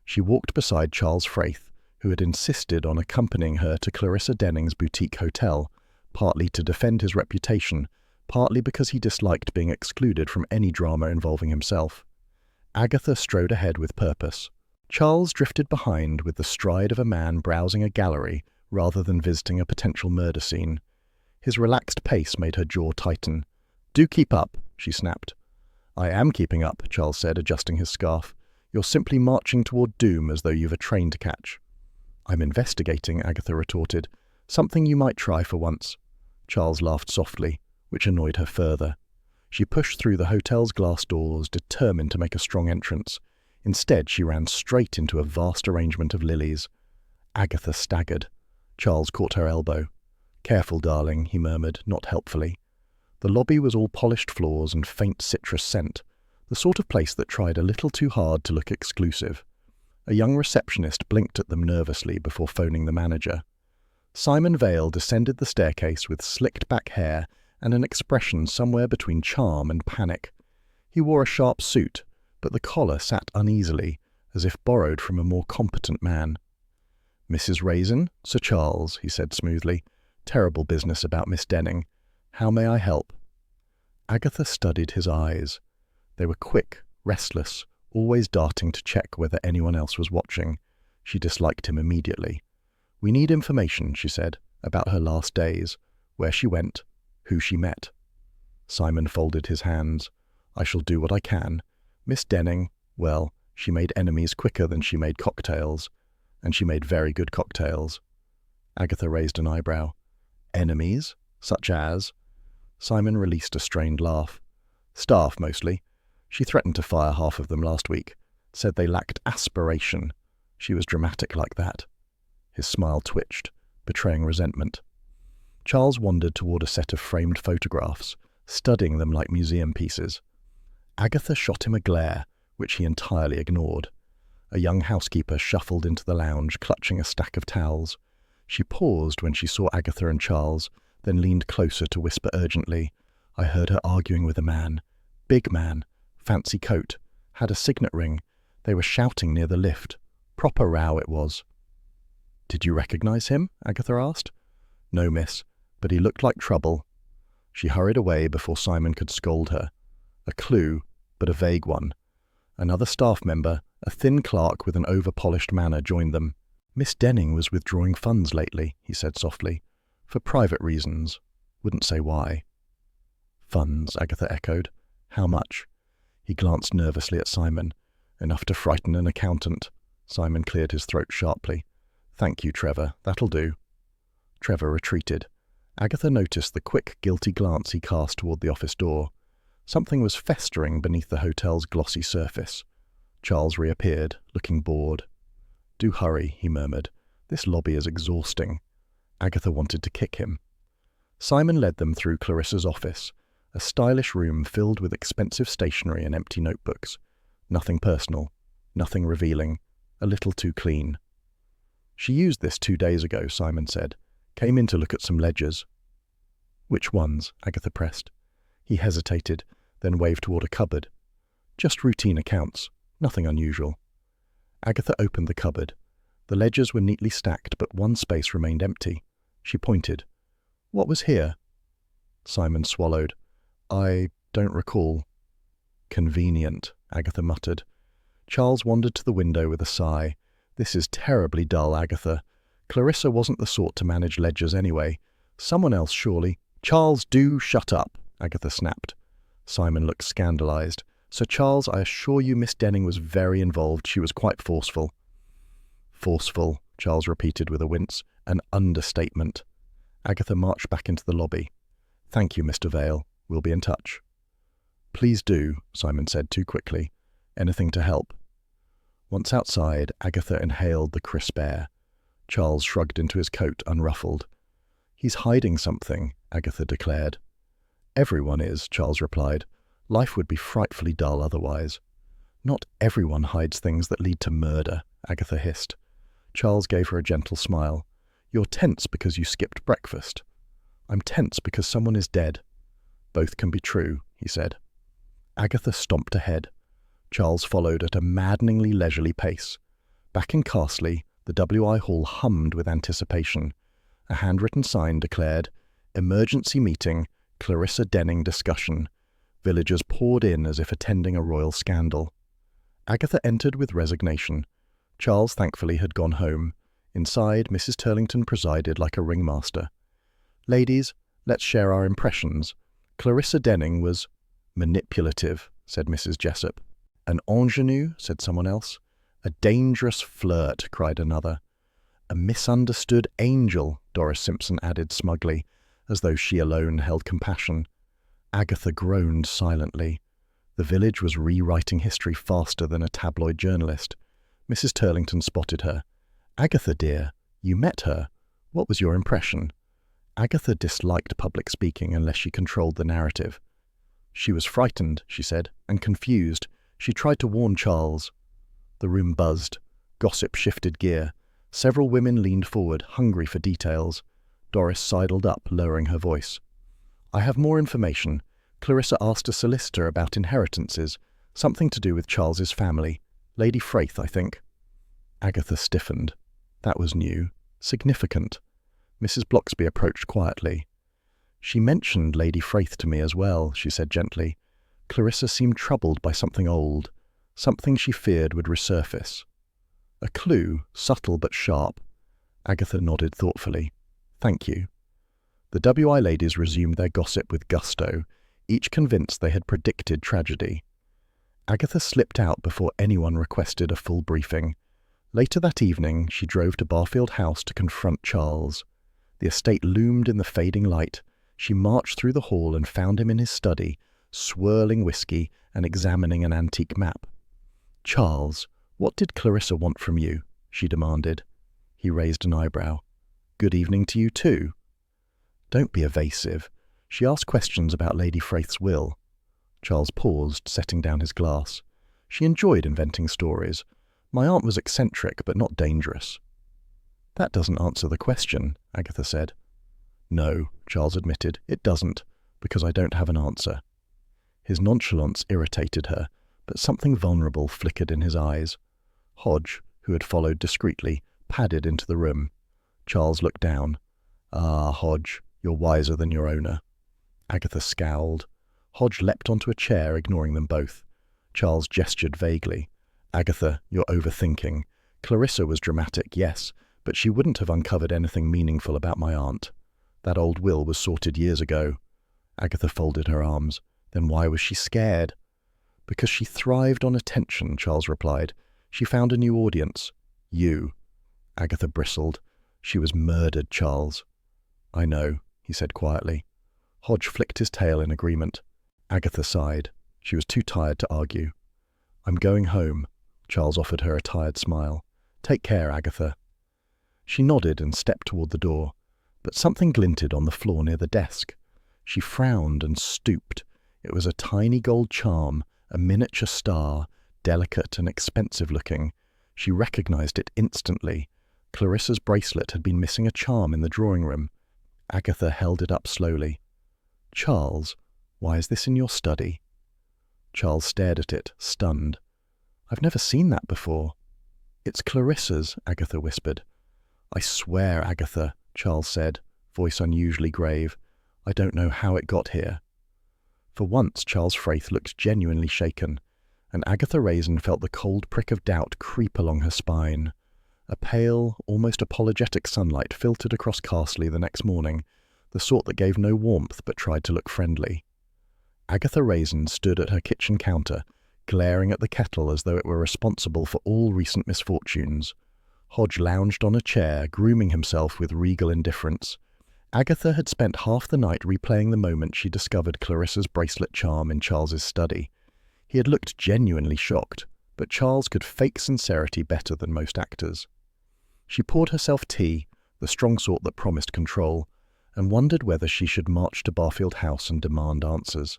She walked beside Charles Fraith, who had insisted on accompanying her to Clarissa Denning's boutique hotel, partly to defend his reputation, partly because he disliked being excluded from any drama involving himself. Agatha strode ahead with purpose. Charles drifted behind with the stride of a man browsing a gallery rather than visiting a potential murder scene. His relaxed pace made her jaw tighten. "Do keep up," she snapped. "I am keeping up," Charles said, adjusting his scarf. "You're simply marching toward doom as though you've a train to catch." "I'm investigating," Agatha retorted. "Something you might try for once." Charles laughed softly, which annoyed her further. She pushed through the hotel's glass doors, determined to make a strong entrance. Instead, she ran straight into a vast arrangement of lilies. Agatha staggered. Charles caught her elbow. "Careful, darling," he murmured, not helpfully. The lobby was all polished floors and faint citrus scent, the sort of place that tried a little too hard to look exclusive. A young receptionist blinked at them nervously before phoning the manager. Simon Vale descended the staircase with slicked-back hair and an expression somewhere between charm and panic. He wore a sharp suit, but the collar sat uneasily, as if borrowed from a more competent man. "Mrs. Raisin, Sir Charles," he said smoothly. "Terrible business about Miss Denning. How may I help?" Agatha studied his eyes. They were quick, restless, always darting to check whether anyone else was watching. She disliked him immediately. "We need information," she said, "about her last days, where she went, who she met." Simon folded his hands. "I shall do what I can. Miss Denning, well, she made enemies quicker than she made cocktails. And she made very good cocktails." Agatha raised an eyebrow. "Enemies? Such as?" Simon released a strained laugh. "Staff, mostly. She threatened to fire half of them last week. Said they lacked aspiration. She was dramatic like that." His smile twitched, betraying resentment. Charles wandered toward a set of framed photographs, studying them like museum pieces. Agatha shot him a glare, which he entirely ignored. A young housekeeper shuffled into the lounge, clutching a stack of towels. She paused when she saw Agatha and Charles, then leaned closer to whisper urgently. "I heard her arguing with a man. Big man. Fancy coat. Had a signet ring. They were shouting near the lift. Proper row it was." "Did you recognize him?" Agatha asked. "No, miss, but he looked like trouble." She hurried away before Simon could scold her. A clue, but a vague one. Another staff member, a thin clerk with an over-polished manner, joined them. "Miss Denning was withdrawing funds lately," he said softly. "For private reasons. Wouldn't say why." "Funds," Agatha echoed. "How much?" He glanced nervously at Simon. "Enough to frighten an accountant." Simon cleared his throat sharply. "Thank you, Trevor. That'll do." Trevor retreated. Agatha noticed the quick, guilty glance he cast toward the office door. Something was festering beneath the hotel's glossy surface. Charles reappeared, looking bored. "Do hurry," he murmured. "This lobby is exhausting." Agatha wanted to kick him. Simon led them through Clarissa's office, a stylish room filled with expensive stationery and empty notebooks. Nothing personal, nothing revealing, a little too clean. "She used this 2 days ago," Simon said. "Came in to look at some ledgers." "Which ones?" Agatha pressed. He hesitated, then waved toward a cupboard. "Just routine accounts. Nothing unusual." Agatha opened the cupboard. The ledgers were neatly stacked, but one space remained empty. She pointed. "What was here?" Simon swallowed. "I don't recall." "Convenient," Agatha muttered. Charles wandered to the window with a sigh. "This is terribly dull, Agatha. Clarissa wasn't the sort to manage ledgers anyway. Someone else, surely." "Charles, do shut up," Agatha snapped. Simon looked scandalized. "Sir Charles, I assure you Miss Denning was very involved. She was quite forceful." "Forceful," Charles repeated with a wince. "An understatement." Agatha marched back into the lobby. "Thank you, Mr. Vale. We'll be in touch." "Please do," Simon said too quickly. "Anything to help." Once outside, Agatha inhaled the crisp air. Charles shrugged into his coat, unruffled. "He's hiding something," Agatha declared. "Everyone is," Charles replied. "Life would be frightfully dull otherwise." "Not everyone hides things that lead to murder," Agatha hissed. Charles gave her a gentle smile. "You're tense because you skipped breakfast." "I'm tense because someone is dead." "Both can be true," he said. Agatha stomped ahead. Charles followed at a maddeningly leisurely pace. Back in Carsley, the WI hall hummed with anticipation. A handwritten sign declared, "Emergency meeting, Clarissa Denning discussion." Villagers poured in as if attending a royal scandal. Agatha entered with resignation. Charles thankfully had gone home. Inside, Mrs. Turlington presided like a ringmaster. "Ladies, let's share our impressions. Clarissa Denning was manipulative," said Mrs. Jessup. "An ingenue," said someone else. "A dangerous flirt," cried another. "A misunderstood angel," Doris Simpson added smugly, as though she alone held compassion. Agatha groaned silently. The village was rewriting history faster than a tabloid journalist. Mrs. Turlington spotted her. "Agatha, dear, you met her. What was your impression?" Agatha disliked public speaking unless she controlled the narrative. "She was frightened," she said, "and confused. She tried to warn Charles." The room buzzed. Gossip shifted gear. Several women leaned forward, hungry for details. Doris sidled up, lowering her voice. "I have more information. Clarissa asked a solicitor about inheritances, something to do with Charles's family. Lady Fraith, I think." Agatha stiffened. That was new. Significant. Mrs. Blocksby approached quietly. "She mentioned Lady Fraith to me as well," she said gently. "Clarissa seemed troubled by something old, something she feared would resurface." A clue, subtle but sharp. Agatha nodded thoughtfully. "Thank you." The WI ladies resumed their gossip with gusto, each convinced they had predicted tragedy. Agatha slipped out before anyone requested a full briefing. Later that evening, she drove to Barfield House to confront Charles. The estate loomed in the fading light. She marched through the hall and found him in his study, swirling whiskey and examining an antique map. "Charles, what did Clarissa want from you?" she demanded. He raised an eyebrow. "Good evening to you too." "Don't be evasive. She asked questions about Lady Fraith's will." Charles paused, setting down his glass. "She enjoyed inventing stories. My aunt was eccentric, but not dangerous." "That doesn't answer the question," Agatha said. "No," Charles admitted, "it doesn't, because I don't have an answer." His nonchalance irritated her, but something vulnerable flickered in his eyes. Hodge, who had followed discreetly, padded into the room. Charles looked down. "Ah, Hodge, you're wiser than your owner." Agatha scowled. Hodge leapt onto a chair, ignoring them both. Charles gestured vaguely. "Agatha, you're overthinking. Clarissa was dramatic, yes, but she wouldn't have uncovered anything meaningful about my aunt. That old will was sorted years ago." Agatha folded her arms. "Then why was she scared?" "Because she thrived on attention," Charles replied. "She found a new audience. You." Agatha bristled. "She was murdered, Charles." "I know," he said quietly. Hodge flicked his tail in agreement. Agatha sighed. She was too tired to argue. "I'm going home." Charles offered her a tired smile. "Take care, Agatha." She nodded and stepped toward the door, but something glinted on the floor near the desk. She frowned and stooped. It was a tiny gold charm, a miniature star, delicate and expensive-looking. She recognized it instantly. Clarissa's bracelet had been missing a charm in the drawing room. Agatha held it up slowly. "Charles, why is this in your study?" Charles stared at it, stunned. "I've never seen that before." "It's Clarissa's," Agatha whispered. "I swear, Agatha," Charles said, voice unusually grave, "I don't know how it got here." For once, Charles Fraith looked genuinely shaken, and Agatha Raisin felt the cold prick of doubt creep along her spine. A pale, almost apologetic sunlight filtered across Carsley the next morning, the sort that gave no warmth but tried to look friendly. Agatha Raisin stood at her kitchen counter, glaring at the kettle as though it were responsible for all recent misfortunes. Hodge lounged on a chair, grooming himself with regal indifference. Agatha had spent half the night replaying the moment she discovered Clarissa's bracelet charm in Charles's study. He had looked genuinely shocked, but Charles could fake sincerity better than most actors. She poured herself tea, the strong sort that promised control, and wondered whether she should march to Barfield House and demand answers.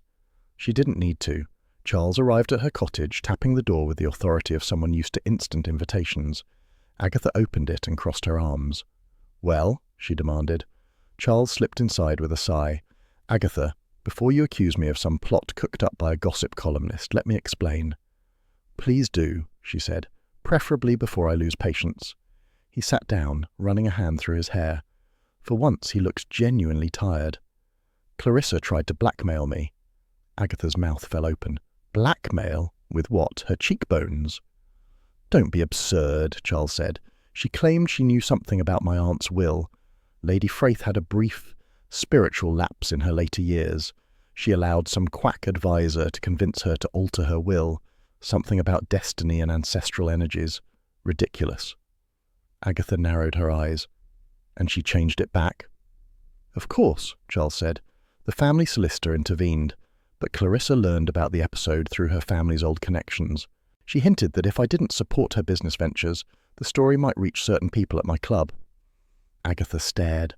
She didn't need to. Charles arrived at her cottage, tapping the door with the authority of someone used to instant invitations. Agatha opened it and crossed her arms. "Well?" she demanded. Charles slipped inside with a sigh. "Agatha, Before you accuse me of some plot cooked up by a gossip columnist, let me explain." "Please do," she said, "preferably before I lose patience." He sat down, running a hand through his hair. For once he looked genuinely tired. "Clarissa tried to blackmail me." Agatha's mouth fell open. "Blackmail? With what? Her cheekbones?" "Don't be absurd," Charles said. "She claimed she knew something about my aunt's will. Lady Fraith had a brief, spiritual lapse in her later years. She allowed some quack advisor to convince her to alter her will. Something about destiny and ancestral energies. Ridiculous." Agatha narrowed her eyes. "And she changed it back?" "Of course," Charles said. "The family solicitor intervened, but Clarissa learned about the episode through her family's old connections. She hinted that if I didn't support her business ventures, the story might reach certain people at my club." Agatha stared.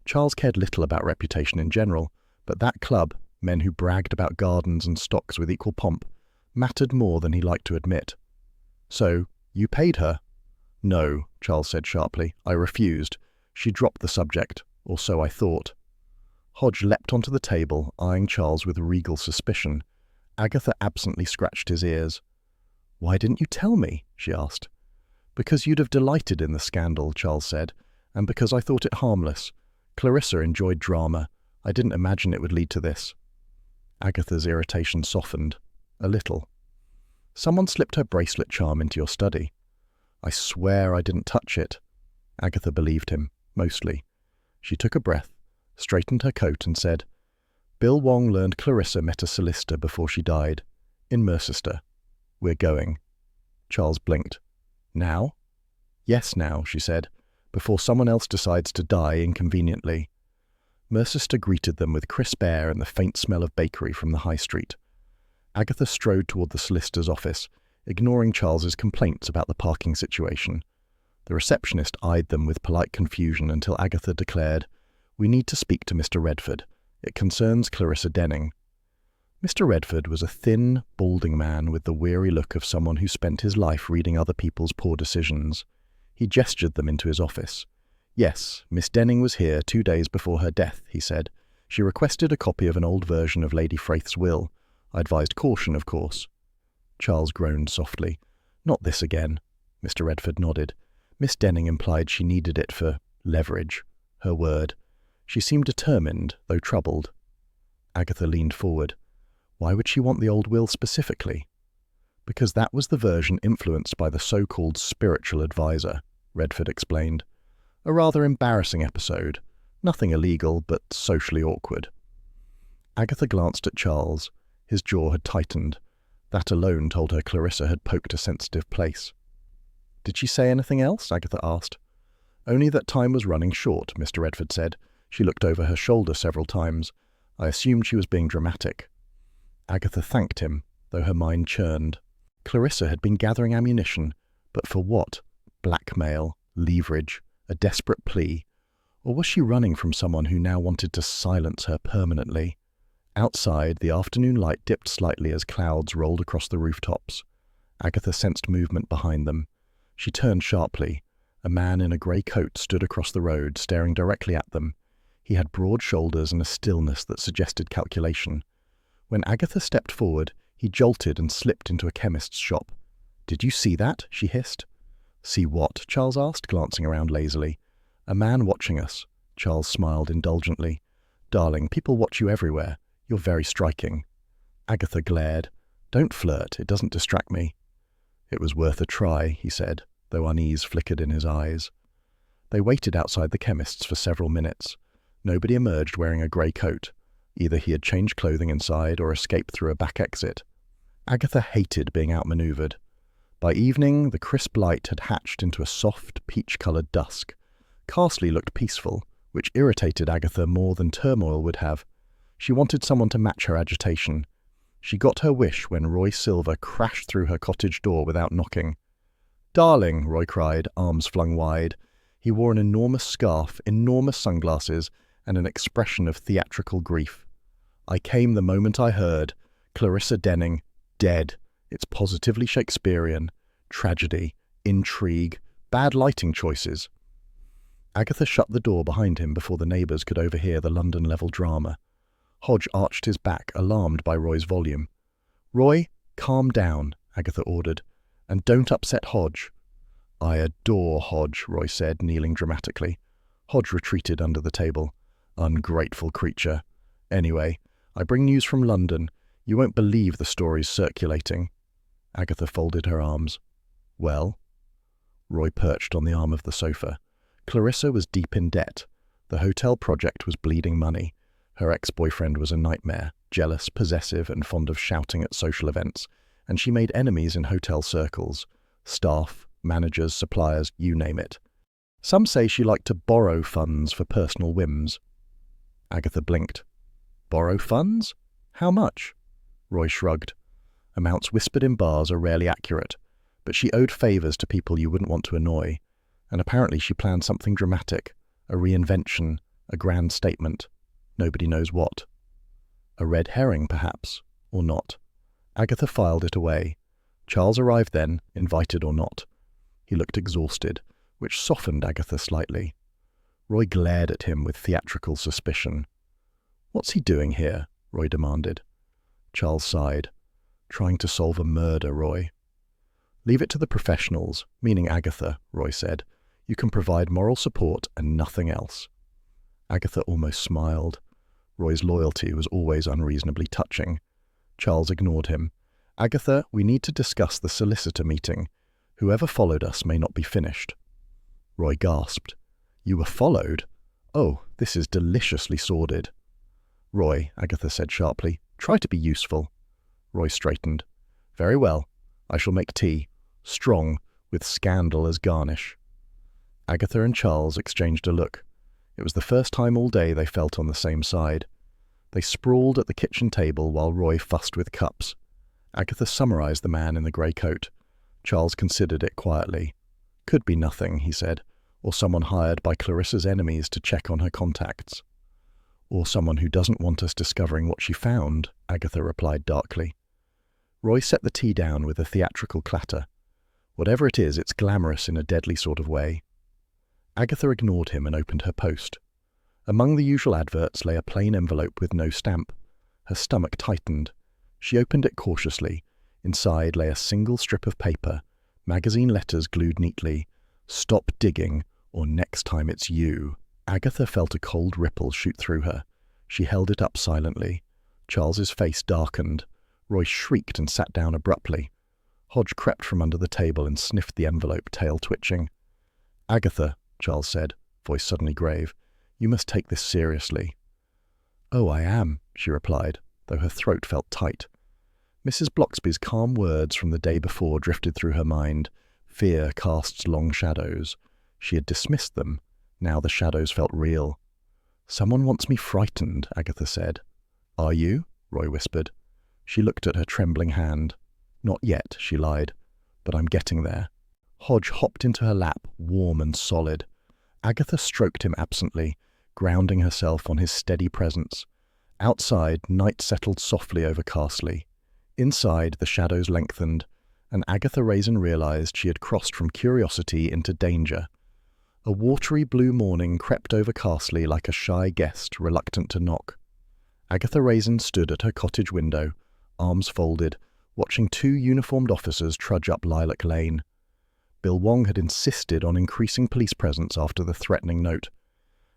Charles cared little about reputation in general, but that club, men who bragged about gardens and stocks with equal pomp, mattered more than he liked to admit. "So, you paid her?" "No," Charles said sharply. "I refused. She dropped the subject, or so I thought." Hodge leapt onto the table, eyeing Charles with regal suspicion. Agatha absently scratched his ears. "Why didn't you tell me?" she asked. "Because you'd have delighted in the scandal," Charles said, "and because I thought it harmless. Clarissa enjoyed drama. I didn't imagine it would lead to this." Agatha's irritation softened. A little. "Someone slipped her bracelet charm into your study." "I swear I didn't touch it." Agatha believed him, mostly. She took a breath, straightened her coat and said, "Bill Wong learned Clarissa met a solicitor before she died. In Mercester. We're going." Charles blinked. "Now?" "Yes, now," she said, "before someone else decides to die inconveniently." Mercester greeted them with crisp air and the faint smell of bakery from the high street. Agatha strode toward the solicitor's office, ignoring Charles's complaints about the parking situation. The receptionist eyed them with polite confusion until Agatha declared, "We need to speak to Mr. Redford. It concerns Clarissa Denning." Mr. Redford was a thin, balding man with the weary look of someone who spent his life reading other people's poor decisions. He gestured them into his office. "Yes, Miss Denning was here 2 days before her death," he said. "She requested a copy of an old version of Lady Fraith's will. I advised caution, of course." Charles groaned softly. "Not this again." Mr. Redford nodded. "Miss Denning implied she needed it for leverage. Her word. She seemed determined, though troubled." Agatha leaned forward. "Why would she want the old will specifically?" "Because that was the version influenced by the so-called spiritual advisor," Redford explained. "A rather embarrassing episode. Nothing illegal, but socially awkward." Agatha glanced at Charles. His jaw had tightened. That alone told her Clarissa had poked a sensitive place. "Did she say anything else?" Agatha asked. "Only that time was running short," Mr. Redford said. "She looked over her shoulder several times. I assumed she was being dramatic." Agatha thanked him, though her mind churned. Clarissa had been gathering ammunition, but for what? Blackmail, leverage, a desperate plea. Or was she running from someone who now wanted to silence her permanently? Outside, the afternoon light dipped slightly as clouds rolled across the rooftops. Agatha sensed movement behind them. She turned sharply. A man in a grey coat stood across the road, staring directly at them. He had broad shoulders and a stillness that suggested calculation. When Agatha stepped forward, he jolted and slipped into a chemist's shop. "Did you see that?" she hissed. "See what?" Charles asked, glancing around lazily. "A man watching us." Charles smiled indulgently. "Darling, people watch you everywhere. You're very striking." Agatha glared. "Don't flirt. It doesn't distract me." "It was worth a try," he said, though unease flickered in his eyes. They waited outside the chemist's for several minutes. Nobody emerged wearing a grey coat. Either he had changed clothing inside or escaped through a back exit. Agatha hated being outmaneuvered. By evening, the crisp light had hatched into a soft, peach-coloured dusk. Carsley looked peaceful, which irritated Agatha more than turmoil would have. She wanted someone to match her agitation. She got her wish when Roy Silver crashed through her cottage door without knocking. "Darling," Roy cried, arms flung wide. He wore an enormous scarf, enormous sunglasses, and an expression of theatrical grief. "I came the moment I heard. Clarissa Denning, dead. It's positively Shakespearean. Tragedy, intrigue, bad lighting choices." Agatha shut the door behind him before the neighbours could overhear the London-level drama. Hodge arched his back, alarmed by Roy's volume. "Roy, calm down," Agatha ordered, "and don't upset Hodge." "I adore Hodge," Roy said, kneeling dramatically. Hodge retreated under the table. "Ungrateful creature. Anyway, I bring news from London. You won't believe the stories circulating." Agatha folded her arms. "Well?" Roy perched on the arm of the sofa. Clarissa was deep in debt. The hotel project was bleeding money. Her ex-boyfriend was a nightmare, jealous, possessive, and fond of shouting at social events, and she made enemies in hotel circles. Staff, managers, suppliers, you name it. Some say she liked to borrow funds for personal whims. Agatha blinked. "Borrow funds? How much?" Roy shrugged. "Amounts whispered in bars are rarely accurate, but she owed favours to people you wouldn't want to annoy, and apparently she planned something dramatic, a reinvention, a grand statement. Nobody knows what. A red herring, perhaps, or not." Agatha filed it away. Charles arrived then, invited or not. He looked exhausted, which softened Agatha slightly. Roy glared at him with theatrical suspicion. "What's he doing here?" Roy demanded. Charles sighed. "Trying to solve a murder, Roy." "Leave it to the professionals, meaning Agatha," Roy said. "You can provide moral support and nothing else." Agatha almost smiled. Roy's loyalty was always unreasonably touching. Charles ignored him. "Agatha, we need to discuss the solicitor meeting. Whoever followed us may not be finished." Roy gasped. "You were followed? Oh, this is deliciously sordid." "Roy," Agatha said sharply, "try to be useful." Roy straightened. "Very well. I shall make tea. Strong, with scandal as garnish." Agatha and Charles exchanged a look. It was the first time all day they felt on the same side. They sprawled at the kitchen table while Roy fussed with cups. Agatha summarized the man in the grey coat. Charles considered it quietly. "Could be nothing," he said, "or someone hired by Clarissa's enemies to check on her contacts." "Or someone who doesn't want us discovering what she found," Agatha replied darkly. Roy set the tea down with a theatrical clatter. "Whatever it is, it's glamorous in a deadly sort of way." Agatha ignored him and opened her post. Among the usual adverts lay a plain envelope with no stamp. Her stomach tightened. She opened it cautiously. Inside lay a single strip of paper, magazine letters glued neatly. "Stop digging, or next time it's you." Agatha felt a cold ripple shoot through her. She held it up silently. Charles's face darkened. Roy shrieked and sat down abruptly. Hodge crept from under the table and sniffed the envelope, tail twitching. "Agatha," Charles said, voice suddenly grave, "you must take this seriously." "Oh, I am," she replied, though her throat felt tight. Mrs. Bloxby's calm words from the day before drifted through her mind. Fear casts long shadows. She had dismissed them. Now the shadows felt real. "Someone wants me frightened," Agatha said. "Are you?" Roy whispered. She looked at her trembling hand. "Not yet," she lied, "but I'm getting there." Hodge hopped into her lap, warm and solid. Agatha stroked him absently, grounding herself on his steady presence. Outside, night settled softly over Castley. Inside, the shadows lengthened, and Agatha Raisin realized she had crossed from curiosity into danger. A watery blue morning crept over Castley like a shy guest reluctant to knock. Agatha Raisin stood at her cottage window, arms folded, watching two uniformed officers trudge up Lilac Lane. Bill Wong had insisted on increasing police presence after the threatening note.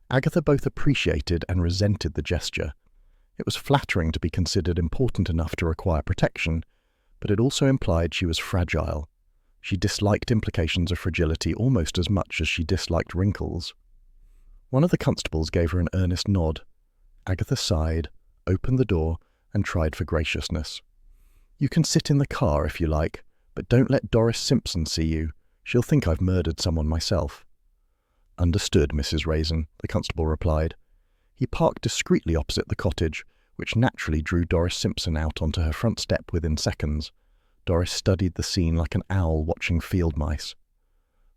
Agatha both appreciated and resented the gesture. It was flattering to be considered important enough to require protection, but it also implied she was fragile. She disliked implications of fragility almost as much as she disliked wrinkles. One of the constables gave her an earnest nod. Agatha sighed, opened the door, and tried for graciousness. "You can sit in the car if you like, but don't let Doris Simpson see you. She'll think I've murdered someone myself." "Understood, Mrs. Raisin," the constable replied. He parked discreetly opposite the cottage, which naturally drew Doris Simpson out onto her front step within seconds. Doris studied the scene like an owl watching field mice.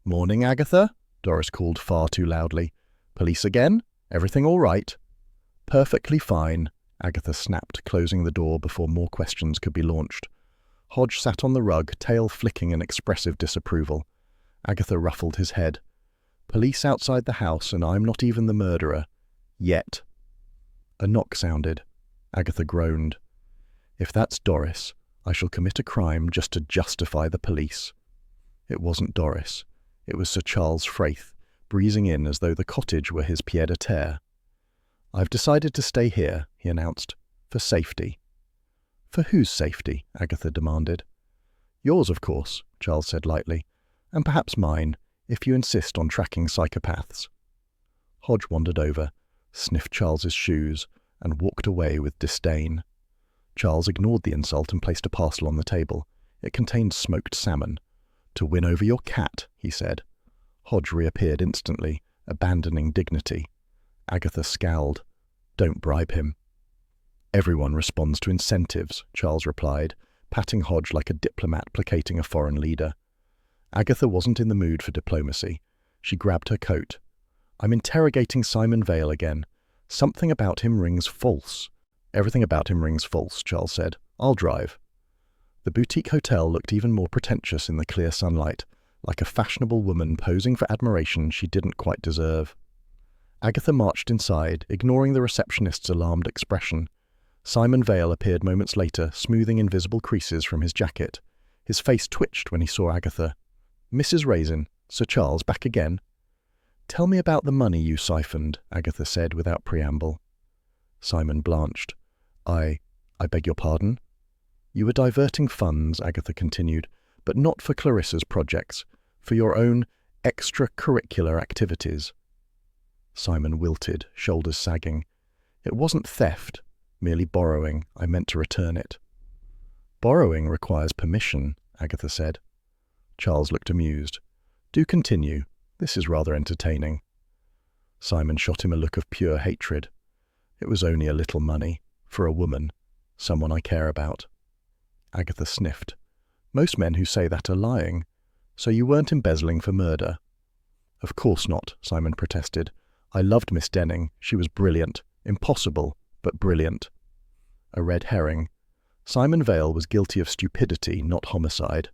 "Morning, Agatha," Doris called far too loudly. "Police again? Everything all right?" "Perfectly fine," Agatha snapped, closing the door before more questions could be launched. Hodge sat on the rug, tail flicking in expressive disapproval. Agatha ruffled his head. "Police outside the house, and I'm not even the murderer. Yet." A knock sounded. Agatha groaned. If that's Doris, I shall commit a crime just to justify the police. It wasn't Doris. It was Sir Charles Frayth, breezing in as though the cottage were his pied-à-terre. I've decided to stay here, he announced, for safety. For whose safety? Agatha demanded. Yours, of course, Charles said lightly, and perhaps mine, if you insist on tracking psychopaths. Hodge wandered over, sniffed Charles's shoes, and walked away with disdain. Charles ignored the insult and placed a parcel on the table. It contained smoked salmon. To win over your cat, he said. Hodge reappeared instantly, abandoning dignity. Agatha scowled. Don't bribe him. Everyone responds to incentives, Charles replied, patting Hodge like a diplomat placating a foreign leader. Agatha wasn't in the mood for diplomacy. She grabbed her coat. I'm interrogating Simon Vale again. Something about him rings false. Everything about him rings false, Charles said. I'll drive. The boutique hotel looked even more pretentious in the clear sunlight, like a fashionable woman posing for admiration she didn't quite deserve. Agatha marched inside, ignoring the receptionist's alarmed expression. Simon Vale appeared moments later, smoothing invisible creases from his jacket. His face twitched when he saw Agatha. Mrs. Raisin, Sir Charles back again? Tell me about the money you siphoned, Agatha said without preamble. Simon blanched. I beg your pardon? You were diverting funds, Agatha continued, but not for Clarissa's projects, for your own extracurricular activities. Simon wilted, shoulders sagging. It wasn't theft, merely borrowing. I meant to return it. Borrowing requires permission, Agatha said. Charles looked amused. Do continue. This is rather entertaining. Simon shot him a look of pure hatred. It was only a little money, for a woman, someone I care about. Agatha sniffed. Most men who say that are lying. So you weren't embezzling for murder? Of course not, Simon protested. I loved Miss Denning. She was brilliant. Impossible, but brilliant. A red herring. Simon Vale was guilty of stupidity, not homicide.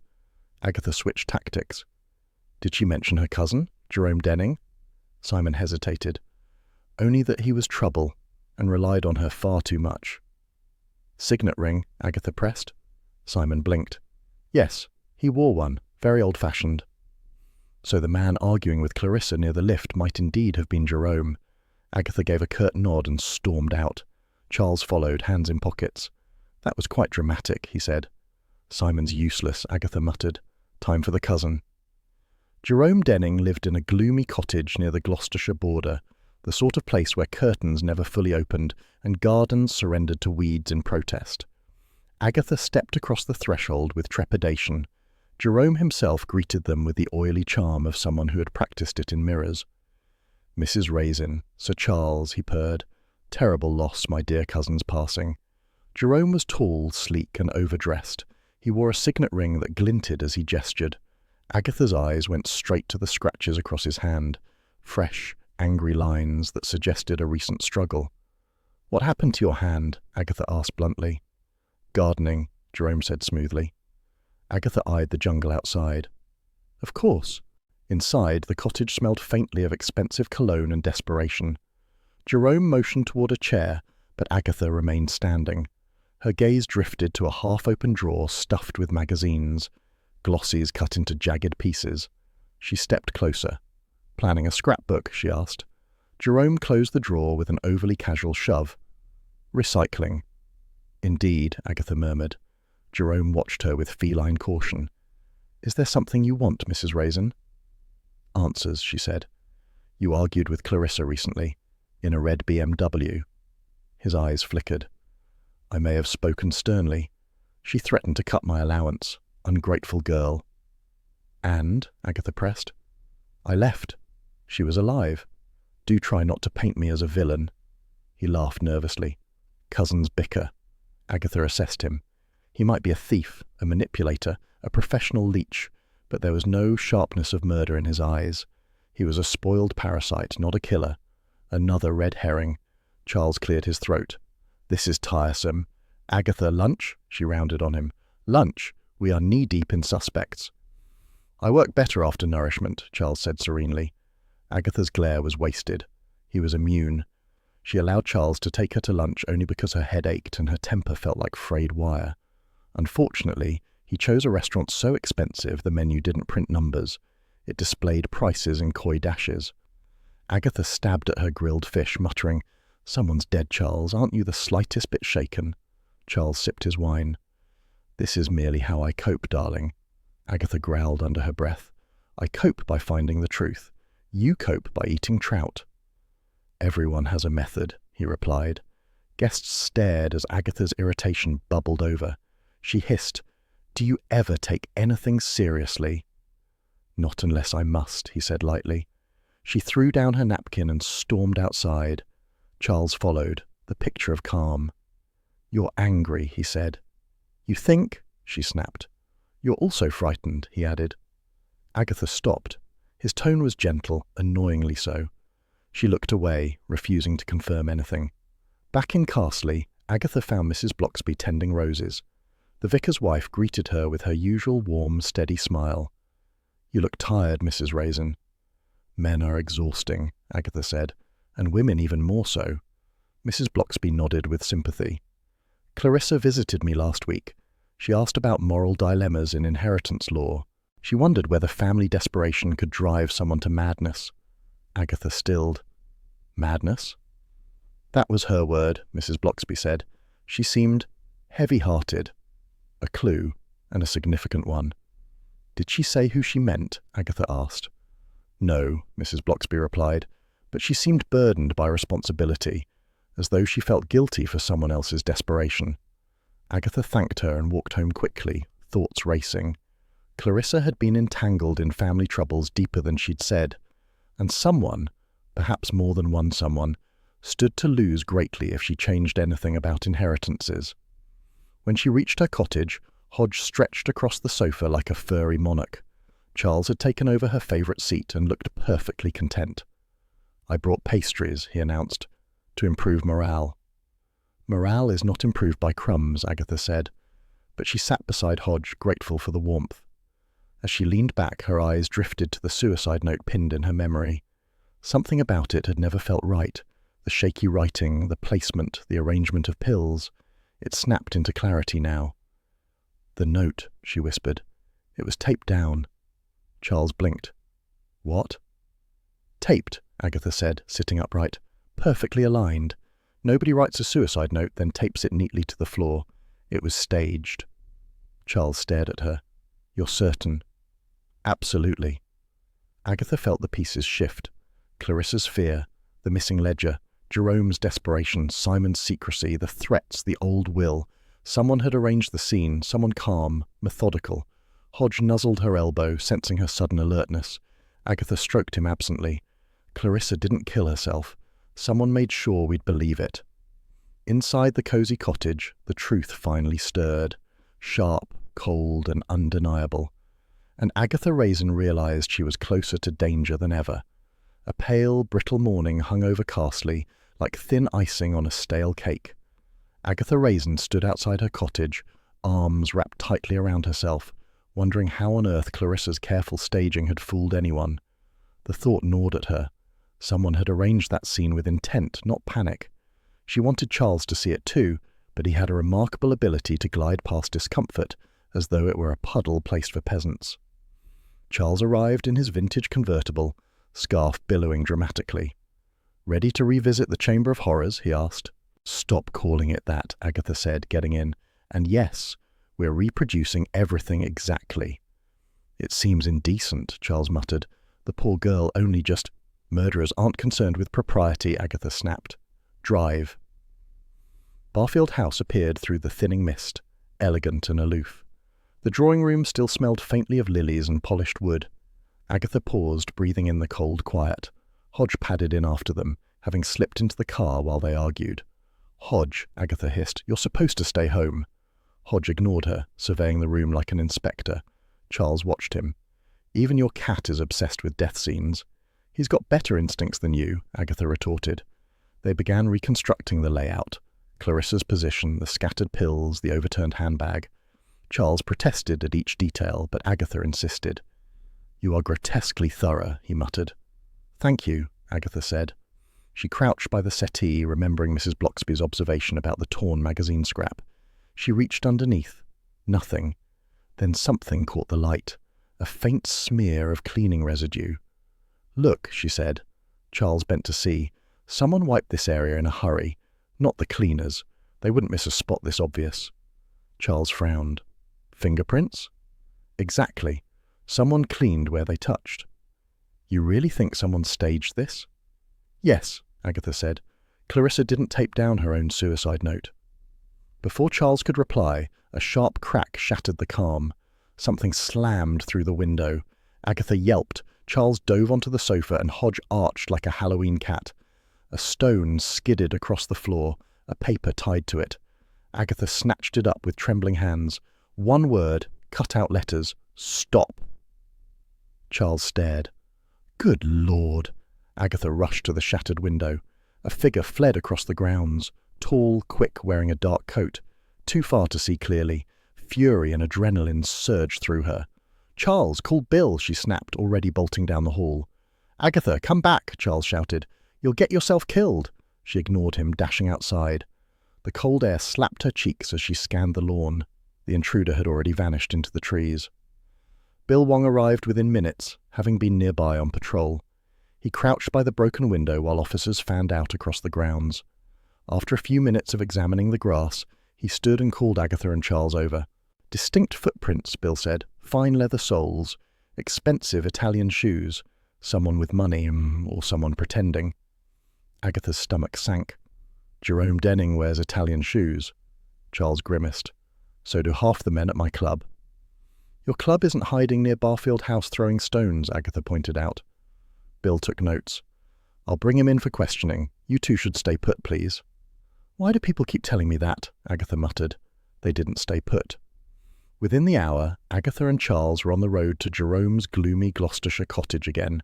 Agatha switched tactics. Did she mention her cousin, Jerome Denning? Simon hesitated. Only that he was trouble, and relied on her far too much. Signet ring, Agatha pressed. Simon blinked. Yes, he wore one, very old-fashioned. So the man arguing with Clarissa near the lift might indeed have been Jerome. Agatha gave a curt nod and stormed out. Charles followed, hands in pockets. That was quite dramatic, he said. Simon's useless, Agatha muttered. Time for the cousin. Jerome Denning lived in a gloomy cottage near the Gloucestershire border, the sort of place where curtains never fully opened and gardens surrendered to weeds in protest. Agatha stepped across the threshold with trepidation. Jerome himself greeted them with the oily charm of someone who had practiced it in mirrors. Mrs. Raisin, Sir Charles, he purred. Terrible loss, my dear cousin's passing. Jerome was tall, sleek, and overdressed. He wore a signet ring that glinted as he gestured. Agatha's eyes went straight to the scratches across his hand, fresh, angry lines that suggested a recent struggle. What happened to your hand? Agatha asked bluntly. Gardening, Jerome said smoothly. Agatha eyed the jungle outside. Of course. Inside, the cottage smelled faintly of expensive cologne and desperation. Jerome motioned toward a chair, but Agatha remained standing. Her gaze drifted to a half-open drawer stuffed with magazines, glossies cut into jagged pieces. She stepped closer. Planning a scrapbook, she asked. Jerome closed the drawer with an overly casual shove. Recycling. Indeed, Agatha murmured. Jerome watched her with feline caution. Is there something you want, Mrs. Raisin? Answers, she said. You argued with Clarissa recently, in a red BMW. His eyes flickered. I may have spoken sternly. She threatened to cut my allowance. Ungrateful girl. And, Agatha pressed, I left. She was alive. Do try not to paint me as a villain. He laughed nervously. Cousins bicker. Agatha assessed him. He might be a thief, a manipulator, a professional leech, but there was no sharpness of murder in his eyes. He was a spoiled parasite, not a killer. Another red herring. Charles cleared his throat. This is tiresome. Agatha, lunch? She rounded on him. Lunch? We are knee-deep in suspects. I work better after nourishment, Charles said serenely. Agatha's glare was wasted. He was immune. She allowed Charles to take her to lunch only because her head ached and her temper felt like frayed wire. Unfortunately, he chose a restaurant so expensive the menu didn't print numbers. It displayed prices in coy dashes. Agatha stabbed at her grilled fish, muttering, "Someone's dead, Charles. Aren't you the slightest bit shaken?" Charles sipped his wine. "This is merely how I cope, darling." Agatha growled under her breath. "I cope by finding the truth. You cope by eating trout." "Everyone has a method," he replied. Guests stared as Agatha's irritation bubbled over. She hissed, "Do you ever take anything seriously?" "Not unless I must," he said lightly. She threw down her napkin and stormed outside. Charles followed, the picture of calm. "You're angry," he said. "You think?" she snapped. "You're also frightened," he added. Agatha stopped. His tone was gentle, annoyingly so. She looked away, refusing to confirm anything. Back in Carsley, Agatha found Mrs. Bloxby tending roses. The vicar's wife greeted her with her usual warm, steady smile. "You look tired, Mrs. Raisin." "Men are exhausting," Agatha said, "and women even more so." Mrs. Bloxby nodded with sympathy. "Clarissa visited me last week. She asked about moral dilemmas in inheritance law. She wondered whether family desperation could drive someone to madness." Agatha stilled. "Madness?" "That was her word," Mrs. Bloxby said. "She seemed heavy-hearted." A clue, and a significant one. "Did she say who she meant?" Agatha asked. "No," Mrs. Bloxby replied, "but she seemed burdened by responsibility, as though she felt guilty for someone else's desperation." Agatha thanked her and walked home quickly, thoughts racing. Clarissa had been entangled in family troubles deeper than she'd said, and someone, perhaps more than one someone, stood to lose greatly if she changed anything about inheritances. When she reached her cottage, Hodge stretched across the sofa like a furry monarch. Charles had taken over her favourite seat and looked perfectly content. "I brought pastries," he announced, "to improve morale." "Morale is not improved by crumbs," Agatha said, but she sat beside Hodge, grateful for the warmth. As she leaned back, her eyes drifted to the suicide note pinned in her memory. Something about it had never felt right. The shaky writing, the placement, the arrangement of pills. It snapped into clarity now. "The note," she whispered. "It was taped down." Charles blinked. "What?" "Taped," Agatha said, sitting upright. "Perfectly aligned. Nobody writes a suicide note, then tapes it neatly to the floor. It was staged." Charles stared at her. "You're certain?" "Absolutely." Agatha felt the pieces shift. Clarissa's fear, the missing ledger, Jerome's desperation, Simon's secrecy, the threats, the old will. Someone had arranged the scene, someone calm, methodical. Hodge nuzzled her elbow, sensing her sudden alertness. Agatha stroked him absently. Clarissa didn't kill herself. Someone made sure we'd believe it. Inside the cosy cottage, the truth finally stirred. Sharp, cold, and undeniable. And Agatha Raisin realized she was closer to danger than ever. A pale, brittle morning hung over Carsley, like thin icing on a stale cake. Agatha Raisin stood outside her cottage, arms wrapped tightly around herself, wondering how on earth Clarissa's careful staging had fooled anyone. The thought gnawed at her. Someone had arranged that scene with intent, not panic. She wanted Charles to see it too, but he had a remarkable ability to glide past discomfort, as though it were a puddle placed for peasants. Charles arrived in his vintage convertible, scarf billowing dramatically. "Ready to revisit the Chamber of Horrors?" he asked. "Stop calling it that," Agatha said, getting in. "And yes, we're reproducing everything exactly." "It seems indecent," Charles muttered. "The poor girl only just—" "Murderers aren't concerned with propriety," Agatha snapped. "Drive." Barfield House appeared through the thinning mist, elegant and aloof. The drawing-room still smelled faintly of lilies and polished wood. Agatha paused, breathing in the cold quiet. Hodge padded in after them, having slipped into the car while they argued. "Hodge," Agatha hissed, "you're supposed to stay home." Hodge ignored her, surveying the room like an inspector. Charles watched him. "Even your cat is obsessed with death scenes." "He's got better instincts than you," Agatha retorted. They began reconstructing the layout. Clarissa's position, the scattered pills, the overturned handbag. Charles protested at each detail, but Agatha insisted. "You are grotesquely thorough," he muttered. "Thank you," Agatha said. She crouched by the settee, remembering Mrs. Bloxby's observation about the torn magazine scrap. She reached underneath. Nothing. Then something caught the light. A faint smear of cleaning residue. "Look," she said. Charles bent to see. Someone wiped this area in a hurry. Not the cleaners. They wouldn't miss a spot this obvious. Charles frowned. "Fingerprints?" "Exactly. Someone cleaned where they touched." "You really think someone staged this?" "Yes," Agatha said. "Clarissa didn't tape down her own suicide note." Before Charles could reply, a sharp crack shattered the calm. Something slammed through the window. Agatha yelped. Charles dove onto the sofa and Hodge arched like a Halloween cat. A stone skidded across the floor, a paper tied to it. Agatha snatched it up with trembling hands. One word, cut out letters. "Stop." Charles stared. "Good Lord!" Agatha rushed to the shattered window. A figure fled across the grounds, tall, quick, wearing a dark coat. Too far to see clearly. Fury and adrenaline surged through her. "Charles, call Bill," she snapped, already bolting down the hall. "Agatha, come back," Charles shouted. "You'll get yourself killed." She ignored him, dashing outside. The cold air slapped her cheeks as she scanned the lawn. The intruder had already vanished into the trees. Bill Wong arrived within minutes, having been nearby on patrol. He crouched by the broken window while officers fanned out across the grounds. After a few minutes of examining the grass, he stood and called Agatha and Charles over. "Distinct footprints," Bill said. "Fine leather soles. Expensive Italian shoes. Someone with money, or someone pretending." Agatha's stomach sank. "Jerome Denning wears Italian shoes." Charles grimaced. "So do half the men at my club." "Your club isn't hiding near Barfield House throwing stones," Agatha pointed out. Bill took notes. "I'll bring him in for questioning. You two should stay put, please." "Why do people keep telling me that?" Agatha muttered. They didn't stay put. Within the hour, Agatha and Charles were on the road to Jerome's gloomy Gloucestershire cottage again.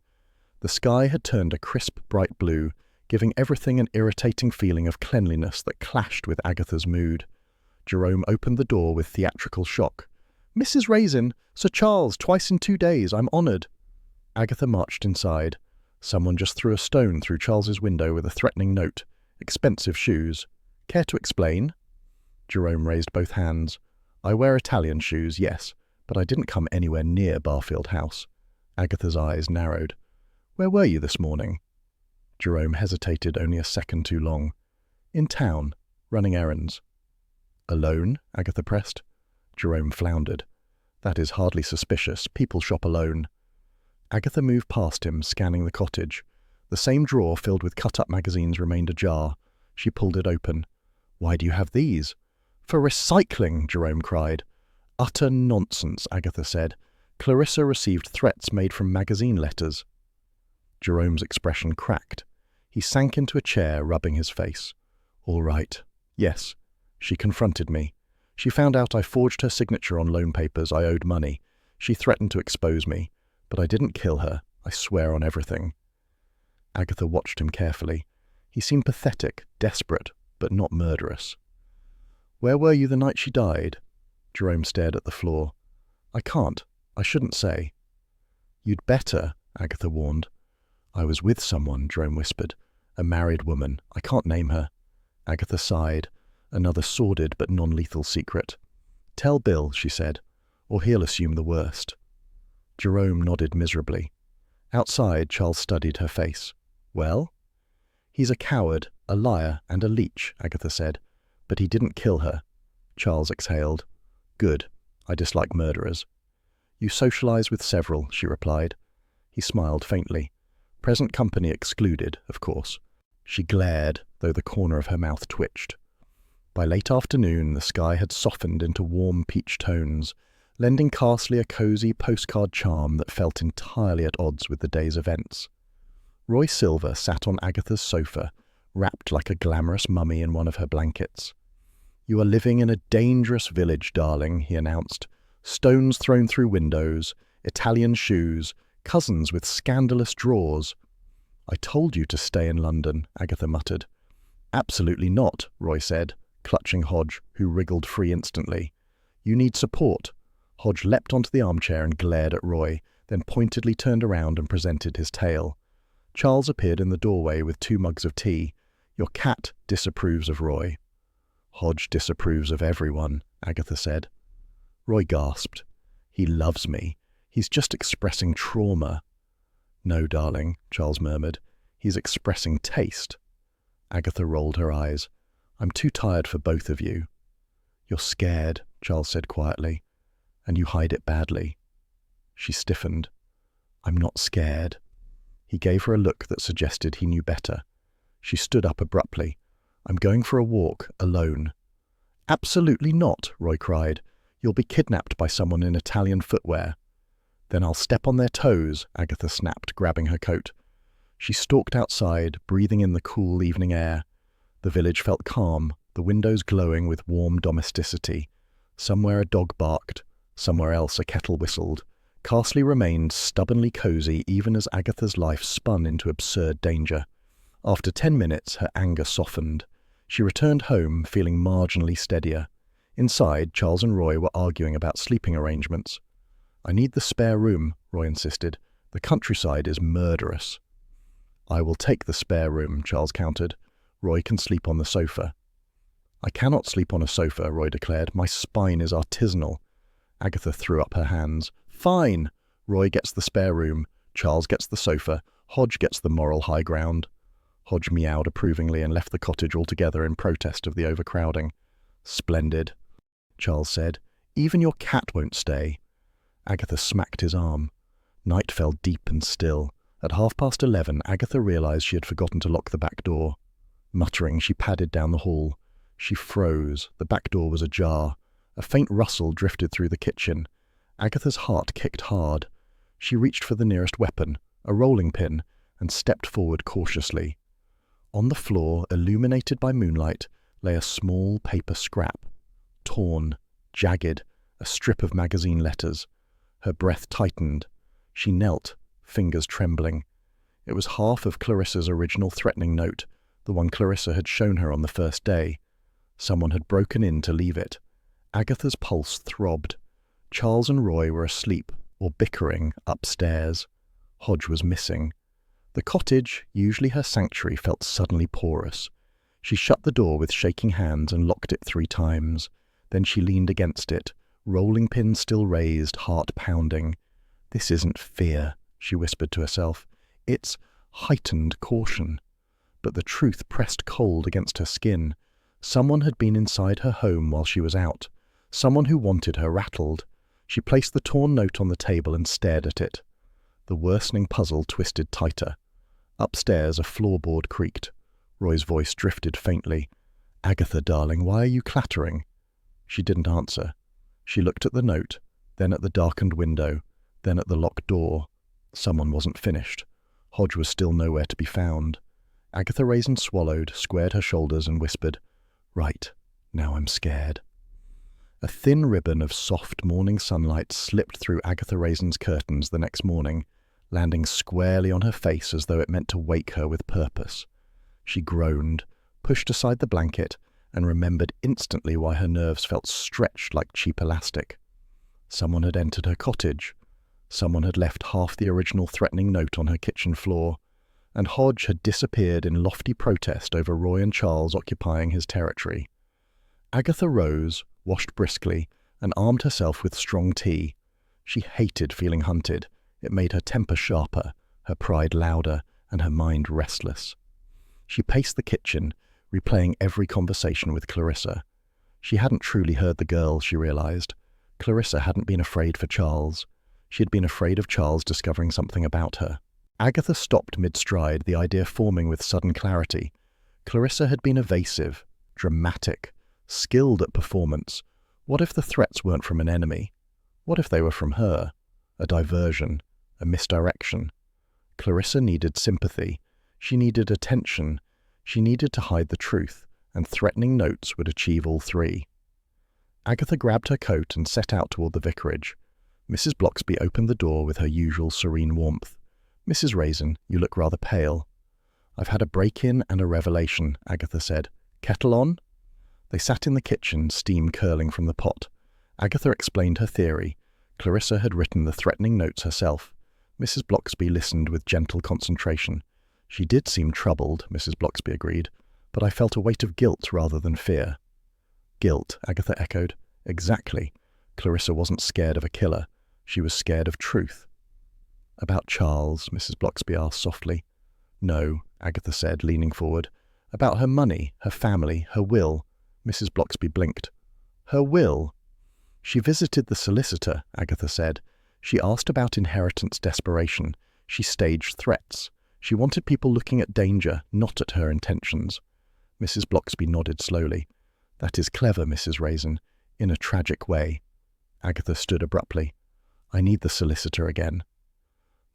The sky had turned a crisp, bright blue, giving everything an irritating feeling of cleanliness that clashed with Agatha's mood. Jerome opened the door with theatrical shock. "Mrs. Raisin, Sir Charles, twice in 2 days. I'm honoured." Agatha marched inside. Someone just threw a stone through Charles's window with a threatening note. "Expensive shoes. Care to explain?" Jerome raised both hands. "I wear Italian shoes, yes, but I didn't come anywhere near Barfield House." Agatha's eyes narrowed. "Where were you this morning?" Jerome hesitated only a second too long. "In town, running errands." "Alone?" Agatha pressed. Jerome floundered. "That is hardly suspicious. People shop alone." Agatha moved past him, scanning the cottage. The same drawer filled with cut-up magazines remained ajar. She pulled it open. "Why do you have these?" "For recycling," Jerome cried. "Utter nonsense," Agatha said. "Clarissa received threats made from magazine letters." Jerome's expression cracked. He sank into a chair, rubbing his face. "All right. Yes. She confronted me. She found out I forged her signature on loan papers. I owed money. She threatened to expose me. But I didn't kill her. I swear on everything." Agatha watched him carefully. He seemed pathetic, desperate, but not murderous. "Where were you the night she died?" Jerome stared at the floor. "I can't. I shouldn't say." "You'd better," Agatha warned. "I was with someone," Jerome whispered. "A married woman. I can't name her." Agatha sighed. Another sordid but non-lethal secret. "Tell Bill," she said, "or he'll assume the worst." Jerome nodded miserably. Outside, Charles studied her face. "Well?" "He's a coward, a liar, and a leech," Agatha said. "But he didn't kill her." Charles exhaled. "Good. I dislike murderers." "You socialize with several," she replied. He smiled faintly. "Present company excluded, of course." She glared, though the corner of her mouth twitched. By late afternoon, the sky had softened into warm peach tones, lending Carsley a cosy postcard charm that felt entirely at odds with the day's events. Roy Silver sat on Agatha's sofa, wrapped like a glamorous mummy in one of her blankets. "You are living in a dangerous village, darling," he announced. "Stones thrown through windows, Italian shoes, cousins with scandalous drawers." "I told you to stay in London," Agatha muttered. "Absolutely not," Roy said, clutching Hodge, who wriggled free instantly. "You need support." Hodge leapt onto the armchair and glared at Roy, then pointedly turned around and presented his tail. Charles appeared in the doorway with 2 mugs of tea. "Your cat disapproves of Roy." "Hodge disapproves of everyone," Agatha said. Roy gasped. "He loves me. He's just expressing trauma." "No, darling," Charles murmured. "He's expressing taste." Agatha rolled her eyes. "I'm too tired for both of you." "You're scared," Charles said quietly, "and you hide it badly." She stiffened. "I'm not scared." He gave her a look that suggested he knew better. She stood up abruptly. "I'm going for a walk, alone." "Absolutely not," Roy cried. "You'll be kidnapped by someone in Italian footwear." "Then I'll step on their toes," Agatha snapped, grabbing her coat. She stalked outside, breathing in the cool evening air. The village felt calm, the windows glowing with warm domesticity. Somewhere a dog barked, somewhere else a kettle whistled. Carsley remained stubbornly cozy even as Agatha's life spun into absurd danger. After 10 minutes, her anger softened. She returned home, feeling marginally steadier. Inside, Charles and Roy were arguing about sleeping arrangements. "I need the spare room," Roy insisted. "The countryside is murderous." "I will take the spare room," Charles countered. "Roy can sleep on the sofa." "I cannot sleep on a sofa," Roy declared. "My spine is artisanal." Agatha threw up her hands. "Fine! Roy gets the spare room. Charles gets the sofa. Hodge gets the moral high ground." Hodge meowed approvingly and left the cottage altogether in protest of the overcrowding. "Splendid," Charles said. "Even your cat won't stay." Agatha smacked his arm. Night fell deep and still. At 11:30, Agatha realized she had forgotten to lock the back door. Muttering, she padded down the hall. She froze. The back door was ajar. A faint rustle drifted through the kitchen. Agatha's heart kicked hard. She reached for the nearest weapon, a rolling pin, and stepped forward cautiously. On the floor, illuminated by moonlight, lay a small paper scrap. Torn, jagged, a strip of magazine letters. Her breath tightened. She knelt, fingers trembling. It was half of Clarissa's original threatening note, the one Clarissa had shown her on the first day. Someone had broken in to leave it. Agatha's pulse throbbed. Charles and Roy were asleep, or bickering, upstairs. Hodge was missing. The cottage, usually her sanctuary, felt suddenly porous. She shut the door with shaking hands and locked it 3 times. Then she leaned against it, rolling pin still raised, heart pounding. "This isn't fear," she whispered to herself. "It's heightened caution." But the truth pressed cold against her skin. Someone had been inside her home while she was out. Someone who wanted her rattled. She placed the torn note on the table and stared at it. The worsening puzzle twisted tighter. Upstairs, a floorboard creaked. Roy's voice drifted faintly. "Agatha, darling, why are you clattering?" She didn't answer. She looked at the note, then at the darkened window, then at the locked door. Someone wasn't finished. Hodge was still nowhere to be found. Agatha Raisin swallowed, squared her shoulders, and whispered, "Right, now I'm scared." A thin ribbon of soft morning sunlight slipped through Agatha Raisin's curtains the next morning, landing squarely on her face as though it meant to wake her with purpose. She groaned, pushed aside the blanket, and remembered instantly why her nerves felt stretched like cheap elastic. Someone had entered her cottage. Someone had left half the original threatening note on her kitchen floor, and Hodge had disappeared in lofty protest over Roy and Charles occupying his territory. Agatha rose, washed briskly, and armed herself with strong tea. She hated feeling hunted. It made her temper sharper, her pride louder, and her mind restless. She paced the kitchen, replaying every conversation with Clarissa. She hadn't truly heard the girl, she realized. Clarissa hadn't been afraid for Charles. She had been afraid of Charles discovering something about her. Agatha stopped mid-stride, the idea forming with sudden clarity. Clarissa had been evasive, dramatic, skilled at performance. What if the threats weren't from an enemy? What if they were from her? A diversion, a misdirection. Clarissa needed sympathy. She needed attention. She needed to hide the truth, and threatening notes would achieve all 3. Agatha grabbed her coat and set out toward the vicarage. Mrs. Bloxby opened the door with her usual serene warmth. "Mrs. Raisin, you look rather pale." "I've had a break-in and a revelation," Agatha said. "Kettle on?" They sat in the kitchen, steam curling from the pot. Agatha explained her theory. Clarissa had written the threatening notes herself. Mrs. Bloxby listened with gentle concentration. She did seem troubled, Mrs. Blocksby agreed, but I felt a weight of guilt rather than fear. Guilt, Agatha echoed. Exactly. Clarissa wasn't scared of a killer. She was scared of truth. About Charles, Mrs. Blocksby asked softly. No, Agatha said, leaning forward. About her money, her family, her will. Mrs. Blocksby blinked. Her will? She visited the solicitor, Agatha said. She asked about inheritance desperation. She staged threats. She wanted people looking at danger, not at her intentions. Mrs. Blocksby nodded slowly. That is clever, Mrs. Raisin, in a tragic way. Agatha stood abruptly. I need the solicitor again.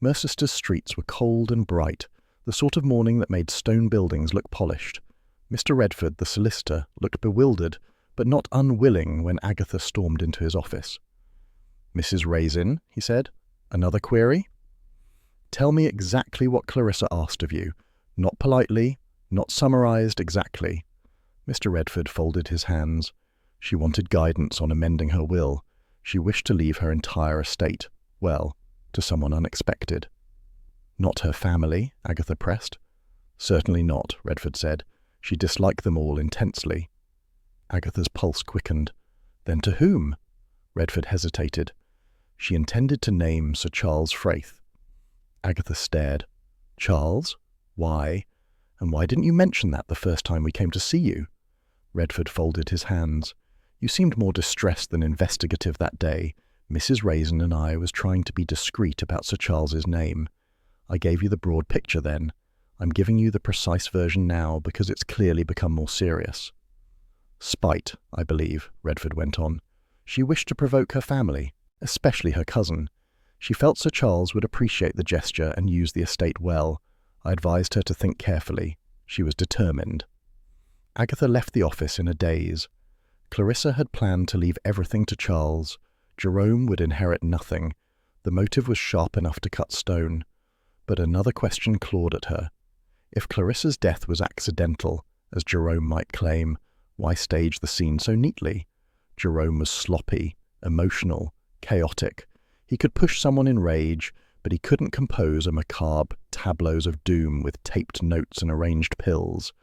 Mercester's streets were cold and bright, the sort of morning that made stone buildings look polished. Mr. Redford, the solicitor, looked bewildered, but not unwilling when Agatha stormed into his office. Mrs. Raisin, he said, another query? Tell me exactly what Clarissa asked of you. Not politely, not summarized exactly. Mr. Redford folded his hands. She wanted guidance on amending her will. She wished to leave her entire estate, well, to someone unexpected. Not her family, Agatha pressed. Certainly not, Redford said. She disliked them all intensely. Agatha's pulse quickened. Then to whom? Redford hesitated. She intended to name Sir Charles Frayth. Agatha stared. Charles? Why? And why didn't you mention that the first time we came to see you? Redford folded his hands. You seemed more distressed than investigative that day. Mrs. Raisin and I was trying to be discreet about Sir Charles's name. I gave you the broad picture then. I'm giving you the precise version now because it's clearly become more serious. Spite, I believe, Redford went on. She wished to provoke her family, especially her cousin. She felt Sir Charles would appreciate the gesture and use the estate well. I advised her to think carefully. She was determined. Agatha left the office in a daze. Clarissa had planned to leave everything to Charles. Jerome would inherit nothing. The motive was sharp enough to cut stone. But another question clawed at her. If Clarissa's death was accidental, as Jerome might claim, why stage the scene so neatly? Jerome was sloppy, emotional, chaotic. He could push someone in rage, but he couldn't compose a macabre tableaus of doom with taped notes and arranged pills.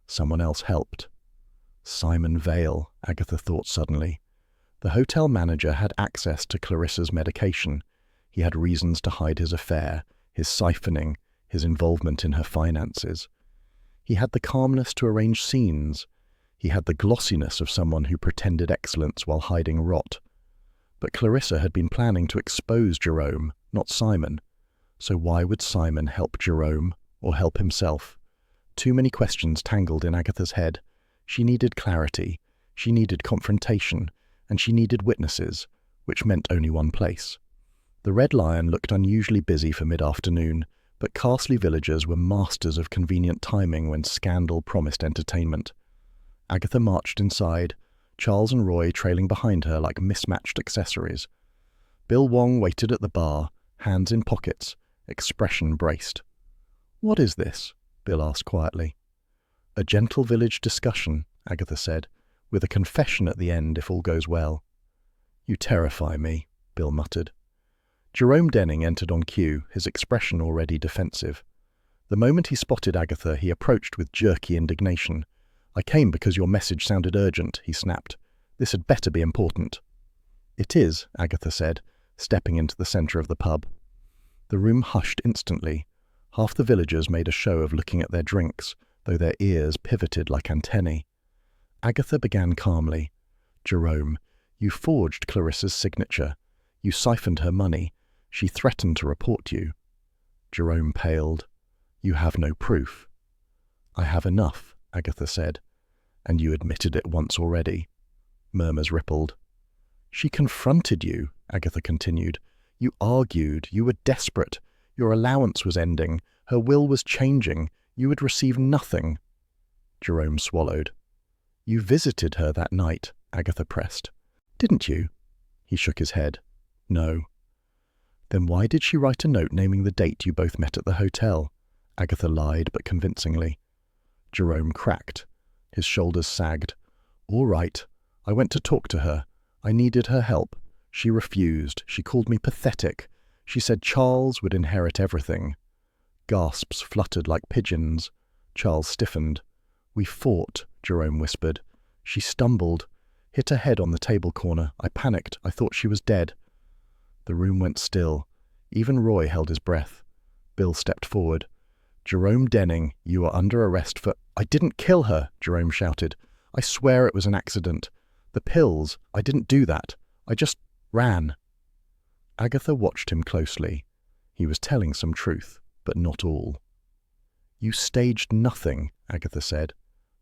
Someone else helped. Simon Vale, Agatha thought suddenly. The hotel manager had access to Clarissa's medication. He had reasons to hide his affair, his siphoning, his involvement in her finances. He had the calmness to arrange scenes. He had the glossiness of someone who pretended excellence while hiding rot. But Clarissa had been planning to expose Jerome, not Simon. So why would Simon help Jerome, or help himself? Too many questions tangled in Agatha's head. She needed clarity, she needed confrontation, and she needed witnesses, which meant only one place. The Red Lion looked unusually busy for mid-afternoon, but Carsley villagers were masters of convenient timing when scandal promised entertainment. Agatha marched inside, Charles and Roy trailing behind her like mismatched accessories. Bill Wong waited at the bar, hands in pockets, expression braced. "What is this?" Bill asked quietly. "A gentle village discussion," Agatha said, "with a confession at the end if all goes well." "You terrify me," Bill muttered. Jerome Denning entered on cue, his expression already defensive. The moment he spotted Agatha, he approached with jerky indignation. "I came because your message sounded urgent," he snapped. "This had better be important." "It is," Agatha said, stepping into the centre of the pub. The room hushed instantly. Half the villagers made a show of looking at their drinks, though their ears pivoted like antennae. Agatha began calmly. "Jerome, you forged Clarissa's signature. You siphoned her money. She threatened to report you." Jerome paled. "You have no proof." "I have enough," Agatha said. "And you admitted it once already." Murmurs rippled. "She confronted you," Agatha continued. "You argued. You were desperate. Your allowance was ending. Her will was changing. You would receive nothing." Jerome swallowed. "You visited her that night," Agatha pressed. "Didn't you?" He shook his head. "No." "Then why did she write a note naming the date you both met at the hotel?" Agatha lied, but convincingly. Jerome cracked. His shoulders sagged. "All right. I went to talk to her. I needed her help. She refused. She called me pathetic. She said Charles would inherit everything." Gasps fluttered like pigeons. Charles stiffened. "We fought," Jerome whispered. "She stumbled, hit her head on the table corner. I panicked. I thought she was dead." The room went still. Even Roy held his breath. Bill stepped forward. "Jerome Denning, you are under arrest for—" "I didn't kill her," Jerome shouted. "I swear it was an accident. The pills, I didn't do that. I just ran." Agatha watched him closely. He was telling some truth, but not all. "You staged nothing," Agatha said.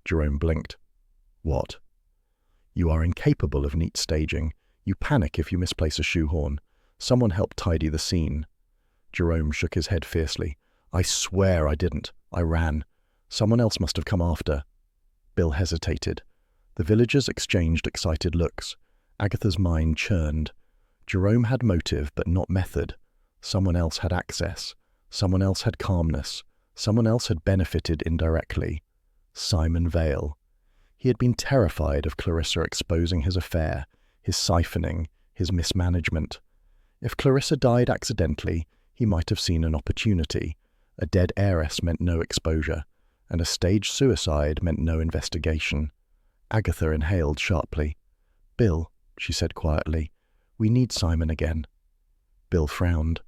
Jerome blinked. "What?" "You are incapable of neat staging. You panic if you misplace a shoehorn. Someone helped tidy the scene." Jerome shook his head fiercely. "I swear I didn't. I ran. Someone else must have come after." Bill hesitated. The villagers exchanged excited looks. Agatha's mind churned. Jerome had motive, but not method. Someone else had access. Someone else had calmness. Someone else had benefited indirectly. Simon Vale. He had been terrified of Clarissa exposing his affair, his siphoning, his mismanagement. If Clarissa died accidentally, he might have seen an opportunity. A dead heiress meant no exposure, and a staged suicide meant no investigation. Agatha inhaled sharply. "Bill," she said quietly, "we need Simon again." Bill frowned.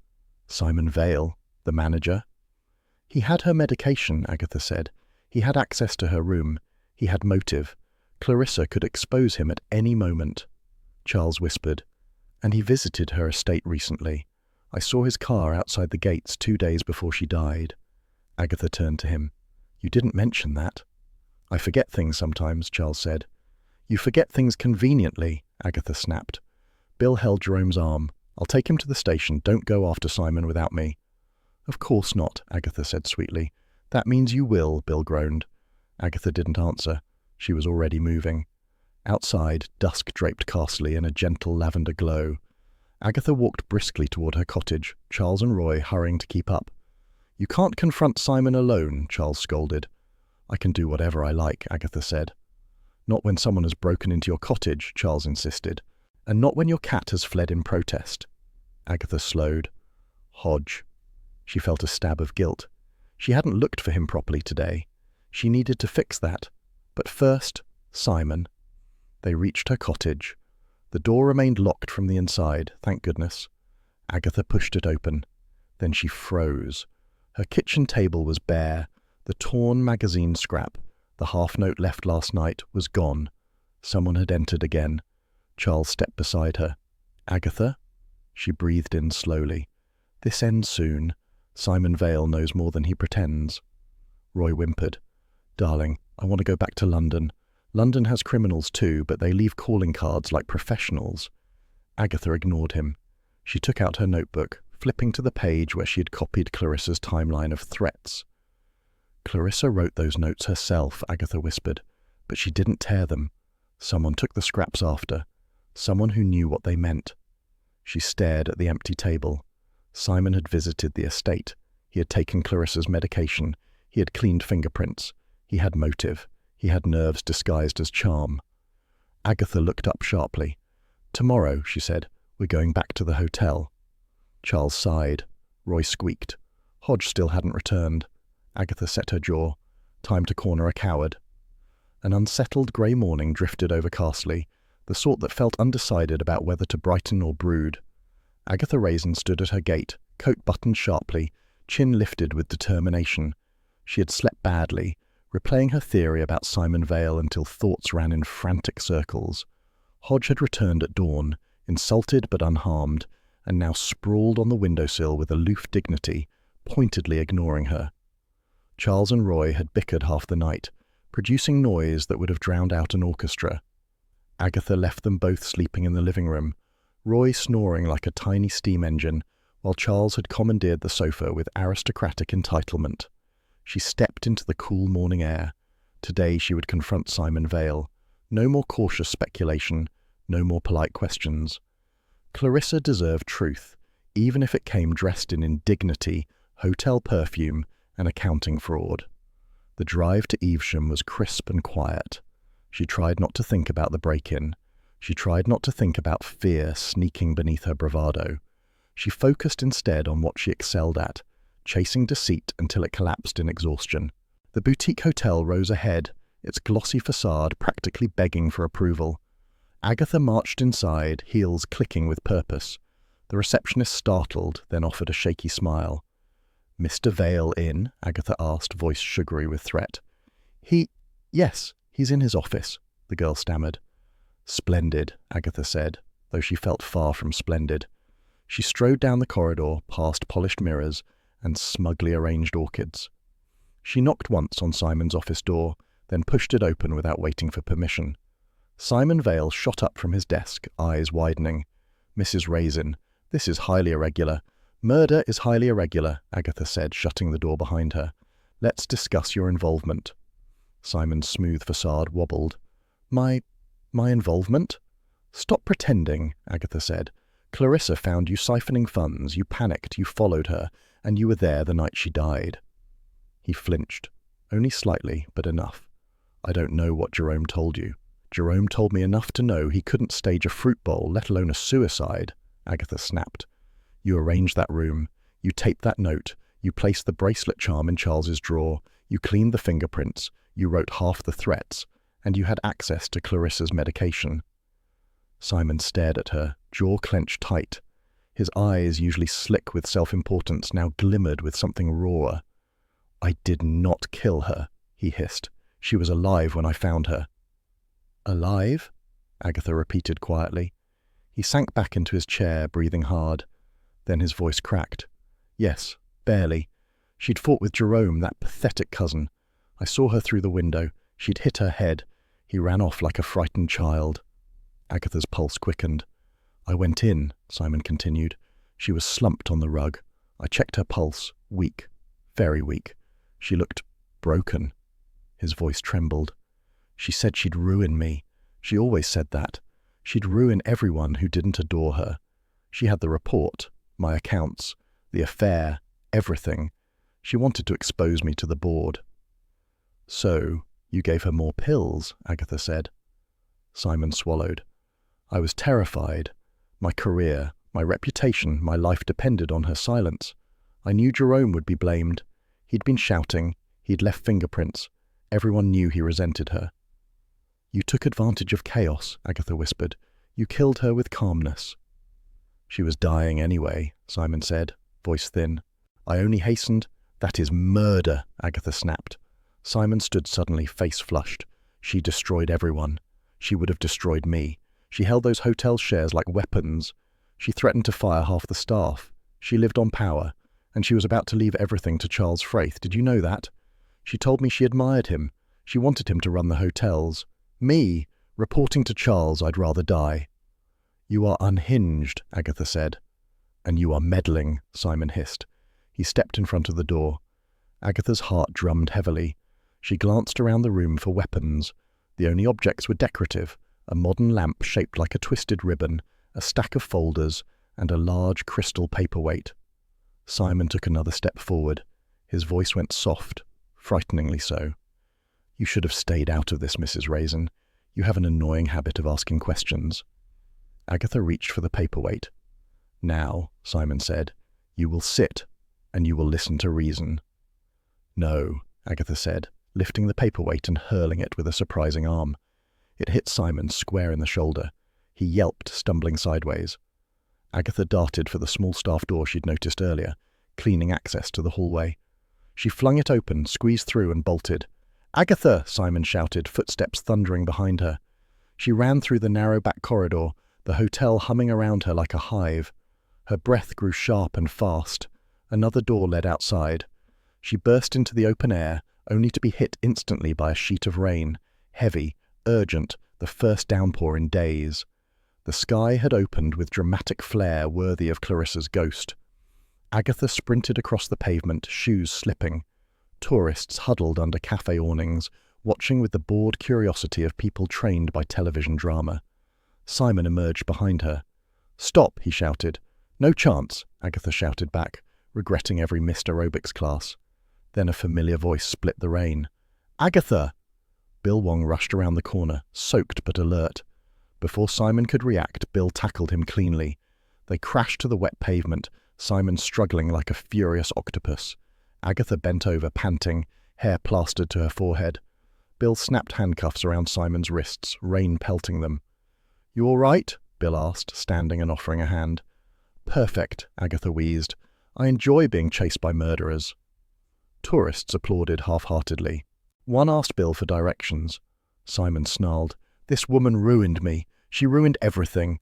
"Simon Vale, the manager?" "He had her medication," Agatha said. "He had access to her room. He had motive. Clarissa could expose him at any moment." Charles whispered. "And he visited her estate recently. I saw his car outside the gates 2 days before she died." Agatha turned to him. "You didn't mention that." "I forget things sometimes," Charles said. "You forget things conveniently," Agatha snapped. Bill held Jerome's arm. "I'll take him to the station. Don't go after Simon without me." "Of course not," Agatha said sweetly. "That means you will," Bill groaned. Agatha didn't answer. She was already moving. Outside, dusk draped Castley in a gentle lavender glow. Agatha walked briskly toward her cottage, Charles and Roy hurrying to keep up. "You can't confront Simon alone," Charles scolded. "I can do whatever I like," Agatha said. "Not when someone has broken into your cottage," Charles insisted. "And not when your cat has fled in protest." Agatha slowed. Hodge. She felt a stab of guilt. She hadn't looked for him properly today. She needed to fix that. But first, Simon. They reached her cottage. The door remained locked from the inside, thank goodness. Agatha pushed it open. Then she froze. Her kitchen table was bare. The torn magazine scrap, the half-note left last night, was gone. Someone had entered again. Charles stepped beside her. "Agatha?" She breathed in slowly. "This ends soon. Simon Vale knows more than he pretends." Roy whimpered. "Darling, I want to go back to London. London has criminals too, but they leave calling cards like professionals." Agatha ignored him. She took out her notebook, flipping to the page where she had copied Clarissa's timeline of threats. "Clarissa wrote those notes herself," Agatha whispered, "but she didn't tear them. Someone took the scraps after. Someone who knew what they meant." She stared at the empty table. Simon had visited the estate. He had taken Clarissa's medication. He had cleaned fingerprints. He had motive. He had nerves disguised as charm. Agatha looked up sharply. "Tomorrow," she said, "we're going back to the hotel." Charles sighed. Roy squeaked. Hodge still hadn't returned. Agatha set her jaw. Time to corner a coward. An unsettled grey morning drifted over Castley, the sort that felt undecided about whether to brighten or brood. Agatha Raisin stood at her gate, coat buttoned sharply, chin lifted with determination. She had slept badly, replaying her theory about Simon Vale until thoughts ran in frantic circles. Hodge had returned at dawn, insulted but unharmed, and now sprawled on the windowsill with aloof dignity, pointedly ignoring her. Charles and Roy had bickered half the night, producing noise that would have drowned out an orchestra. Agatha left them both sleeping in the living room, Roy snoring like a tiny steam engine, while Charles had commandeered the sofa with aristocratic entitlement. She stepped into the cool morning air. Today she would confront Simon Vale. No more cautious speculation, no more polite questions. Clarissa deserved truth, even if it came dressed in indignity, hotel perfume, and accounting fraud. The drive to Evesham was crisp and quiet. She tried not to think about the break-in. She tried not to think about fear sneaking beneath her bravado. She focused instead on what she excelled at, chasing deceit until it collapsed in exhaustion. The boutique hotel rose ahead, its glossy facade practically begging for approval. Agatha marched inside, heels clicking with purpose. The receptionist startled, then offered a shaky smile. "Mr. Vale in?" Agatha asked, voice sugary with threat. Yes, he's in his office," the girl stammered. "Splendid," Agatha said, though she felt far from splendid. She strode down the corridor, past polished mirrors and smugly arranged orchids. She knocked once on Simon's office door, then pushed it open without waiting for permission. Simon Vale shot up from his desk, eyes widening. "Mrs. Raisin, this is highly irregular." "Murder is highly irregular," Agatha said, shutting the door behind her. "Let's discuss your involvement." Simon's smooth facade wobbled. My involvement?" "Stop pretending," Agatha said. "Clarissa found you siphoning funds, you panicked, you followed her, and you were there the night she died." He flinched. Only slightly, but enough. "I don't know what Jerome told you." "Jerome told me enough to know he couldn't stage a fruit bowl, let alone a suicide," Agatha snapped. "You arranged that room. You taped that note. You placed the bracelet charm in Charles's drawer. You cleaned the fingerprints. You wrote half the threats. And you had access to Clarissa's medication." Simon stared at her, jaw clenched tight. His eyes, usually slick with self-importance, now glimmered with something rawer. "I did not kill her," he hissed. "She was alive when I found her." "Alive?" Agatha repeated quietly. He sank back into his chair, breathing hard. Then his voice cracked. "Yes, barely. She'd fought with Jerome, that pathetic cousin. I saw her through the window. She'd hit her head. He ran off like a frightened child." Agatha's pulse quickened. "I went in," Simon continued. "She was slumped on the rug. I checked her pulse. Weak. Very weak. She looked broken." His voice trembled. "She said she'd ruin me. She always said that. She'd ruin everyone who didn't adore her. She had the report, my accounts, the affair, everything. She wanted to expose me to the board." "So, you gave her more pills," Agatha said. Simon swallowed. "I was terrified. My career, my reputation, my life depended on her silence. I knew Jerome would be blamed. He'd been shouting. He'd left fingerprints. Everyone knew he resented her." "You took advantage of chaos," Agatha whispered. "You killed her with calmness." "She was dying anyway," Simon said, voice thin. "I only hastened—" "That is murder," Agatha snapped. Simon stood suddenly, face flushed. "She destroyed everyone. She would have destroyed me. She held those hotel shares like weapons. She threatened to fire half the staff. She lived on power. And she was about to leave everything to Charles Fraith. Did you know that? She told me she admired him. She wanted him to run the hotels. Me, reporting to Charles I'd rather die." "You are unhinged," Agatha said. "And you are meddling," Simon hissed. He stepped in front of the door. Agatha's heart drummed heavily. She glanced around the room for weapons. The only objects were decorative, a modern lamp shaped like a twisted ribbon, a stack of folders, and a large crystal paperweight. Simon took another step forward. His voice went soft, frighteningly so. "You should have stayed out of this, Mrs. Raisin. You have an annoying habit of asking questions." Agatha reached for the paperweight. "Now," Simon said, "you will sit, and you will listen to reason." "No," Agatha said, lifting the paperweight and hurling it with a surprising arm. It hit Simon square in the shoulder. He yelped, stumbling sideways. Agatha darted for the small staff door she'd noticed earlier, cleaning access to the hallway. She flung it open, squeezed through, and bolted. "Agatha!" Simon shouted, footsteps thundering behind her. She ran through the narrow back corridor, the hotel humming around her like a hive. Her breath grew sharp and fast. Another door led outside. She burst into the open air, only to be hit instantly by a sheet of rain, heavy, urgent, the first downpour in days. The sky had opened with dramatic flair worthy of Clarissa's ghost. Agatha sprinted across the pavement, shoes slipping. Tourists huddled under cafe awnings, watching with the bored curiosity of people trained by television drama. Simon emerged behind her. "Stop," he shouted. "No chance," Agatha shouted back, regretting every missed aerobics class. Then a familiar voice split the rain. "Agatha!" Bill Wong rushed around the corner, soaked but alert. Before Simon could react, Bill tackled him cleanly. They crashed to the wet pavement, Simon struggling like a furious octopus. Agatha bent over, panting, hair plastered to her forehead. Bill snapped handcuffs around Simon's wrists, rain pelting them. "You all right?" Bill asked, standing and offering a hand. "Perfect," Agatha wheezed. "I enjoy being chased by murderers." Tourists applauded half-heartedly. One asked Bill for directions. Simon snarled, "This woman ruined me. She ruined everything."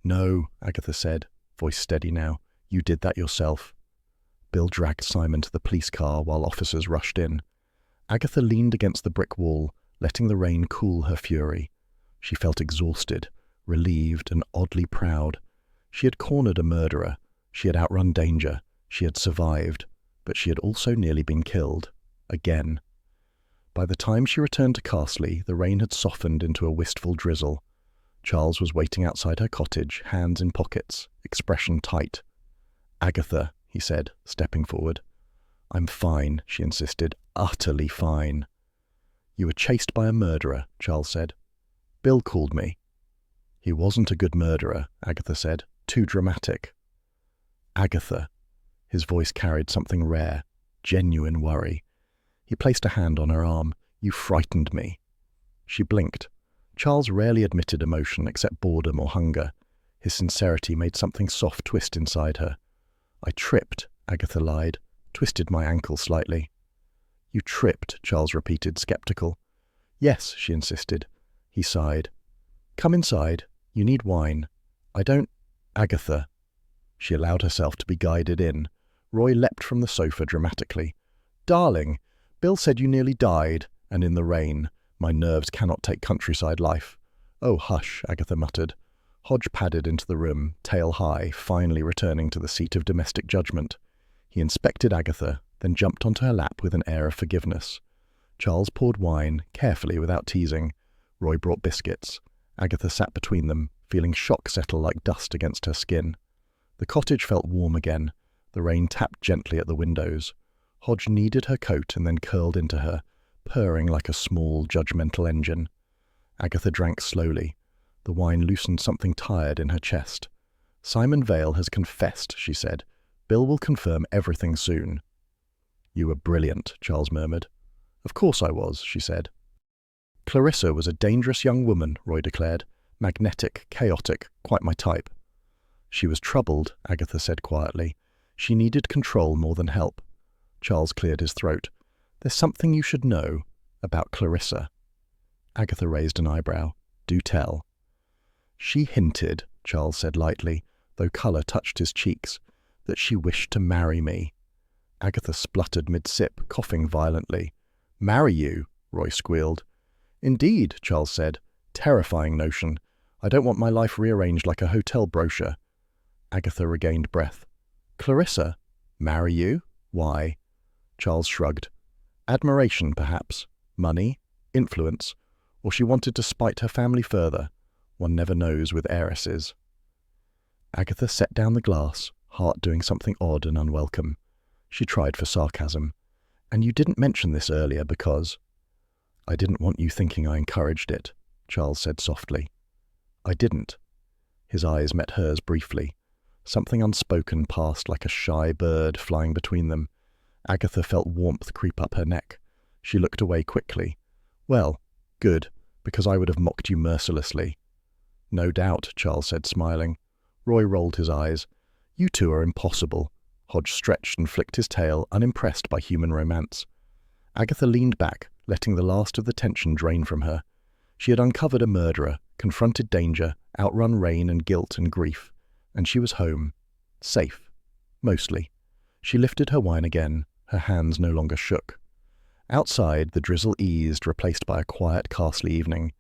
"No," Agatha said, voice steady now. "You did that yourself." Bill dragged Simon to the police car while officers rushed in. Agatha leaned against the brick wall, letting the rain cool her fury. She felt exhausted, relieved, and oddly proud. She had cornered a murderer. She had outrun danger. She had survived. But she had also nearly been killed. Again. By the time she returned to Carsley, the rain had softened into a wistful drizzle. Charles was waiting outside her cottage, hands in pockets, expression tight. "Agatha," he said, stepping forward. "I'm fine," she insisted, "utterly fine." "You were chased by a murderer," Charles said. "Bill called me." "He wasn't a good murderer," Agatha said. "Too dramatic." "Agatha." His voice carried something rare, genuine worry. He placed a hand on her arm. "You frightened me." She blinked. Charles rarely admitted emotion except boredom or hunger. His sincerity made something soft twist inside her. "I tripped," Agatha lied. "Twisted my ankle slightly." "You tripped," Charles repeated, skeptical. "Yes," she insisted. He sighed. "Come inside. You need wine." "I don't—" "Agatha." She allowed herself to be guided in. Roy leapt from the sofa dramatically. "Darling, Bill said you nearly died, and in the rain. My nerves cannot take countryside life." "Oh, hush," Agatha muttered. Hodge padded into the room, tail high, finally returning to the seat of domestic judgment. He inspected Agatha, then jumped onto her lap with an air of forgiveness. Charles poured wine, carefully, without teasing. Roy brought biscuits. Agatha sat between them, feeling shock settle like dust against her skin. The cottage felt warm again. The rain tapped gently at the windows. Hodge kneaded her coat and then curled into her, purring like a small, judgmental engine. Agatha drank slowly. The wine loosened something tired in her chest. "Simon Vale has confessed," she said. "Bill will confirm everything soon." "You were brilliant," Charles murmured. "Of course I was," she said. "Clarissa was a dangerous young woman," Roy declared. "Magnetic, chaotic, quite my type." "She was troubled," Agatha said quietly. "She needed control more than help." Charles cleared his throat. "There's something you should know about Clarissa." Agatha raised an eyebrow. "Do tell." "She hinted," Charles said lightly, though colour touched his cheeks, "that she wished to marry me." Agatha spluttered mid-sip, coughing violently. "Marry you?" Roy squealed. "Indeed," Charles said. "Terrifying notion. I don't want my life rearranged like a hotel brochure." Agatha regained breath. "Clarissa? Marry you? Why?" Charles shrugged. "Admiration, perhaps. Money? Influence? Or she wanted to spite her family further. One never knows with heiresses." Agatha set down the glass, heart doing something odd and unwelcome. She tried for sarcasm. "And you didn't mention this earlier because—" "I didn't want you thinking I encouraged it," Charles said softly. "I didn't." His eyes met hers briefly. Something unspoken passed like a shy bird flying between them. Agatha felt warmth creep up her neck. She looked away quickly. "Well, good, because I would have mocked you mercilessly." "No doubt," Charles said, smiling. Roy rolled his eyes. "You two are impossible." Hodge stretched and flicked his tail, unimpressed by human romance. Agatha leaned back, letting the last of the tension drain from her. She had uncovered a murderer, confronted danger, outrun rain and guilt and grief. And she was home. Safe. Mostly. She lifted her wine again. Her hands no longer shook. Outside, the drizzle eased, replaced by a quiet Carsley evening.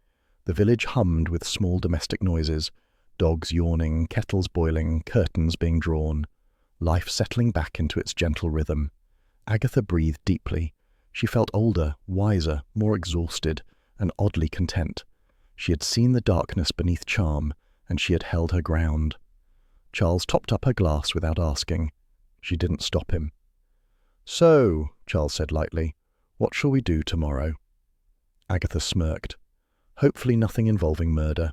The village hummed with small domestic noises, dogs yawning, kettles boiling, curtains being drawn. Life settling back into its gentle rhythm. Agatha breathed deeply. She felt older, wiser, more exhausted, and oddly content. She had seen the darkness beneath charm, and she had held her ground. Charles topped up her glass without asking. She didn't stop him. "So," Charles said lightly, "what shall we do tomorrow?" Agatha smirked. "Hopefully nothing involving murder."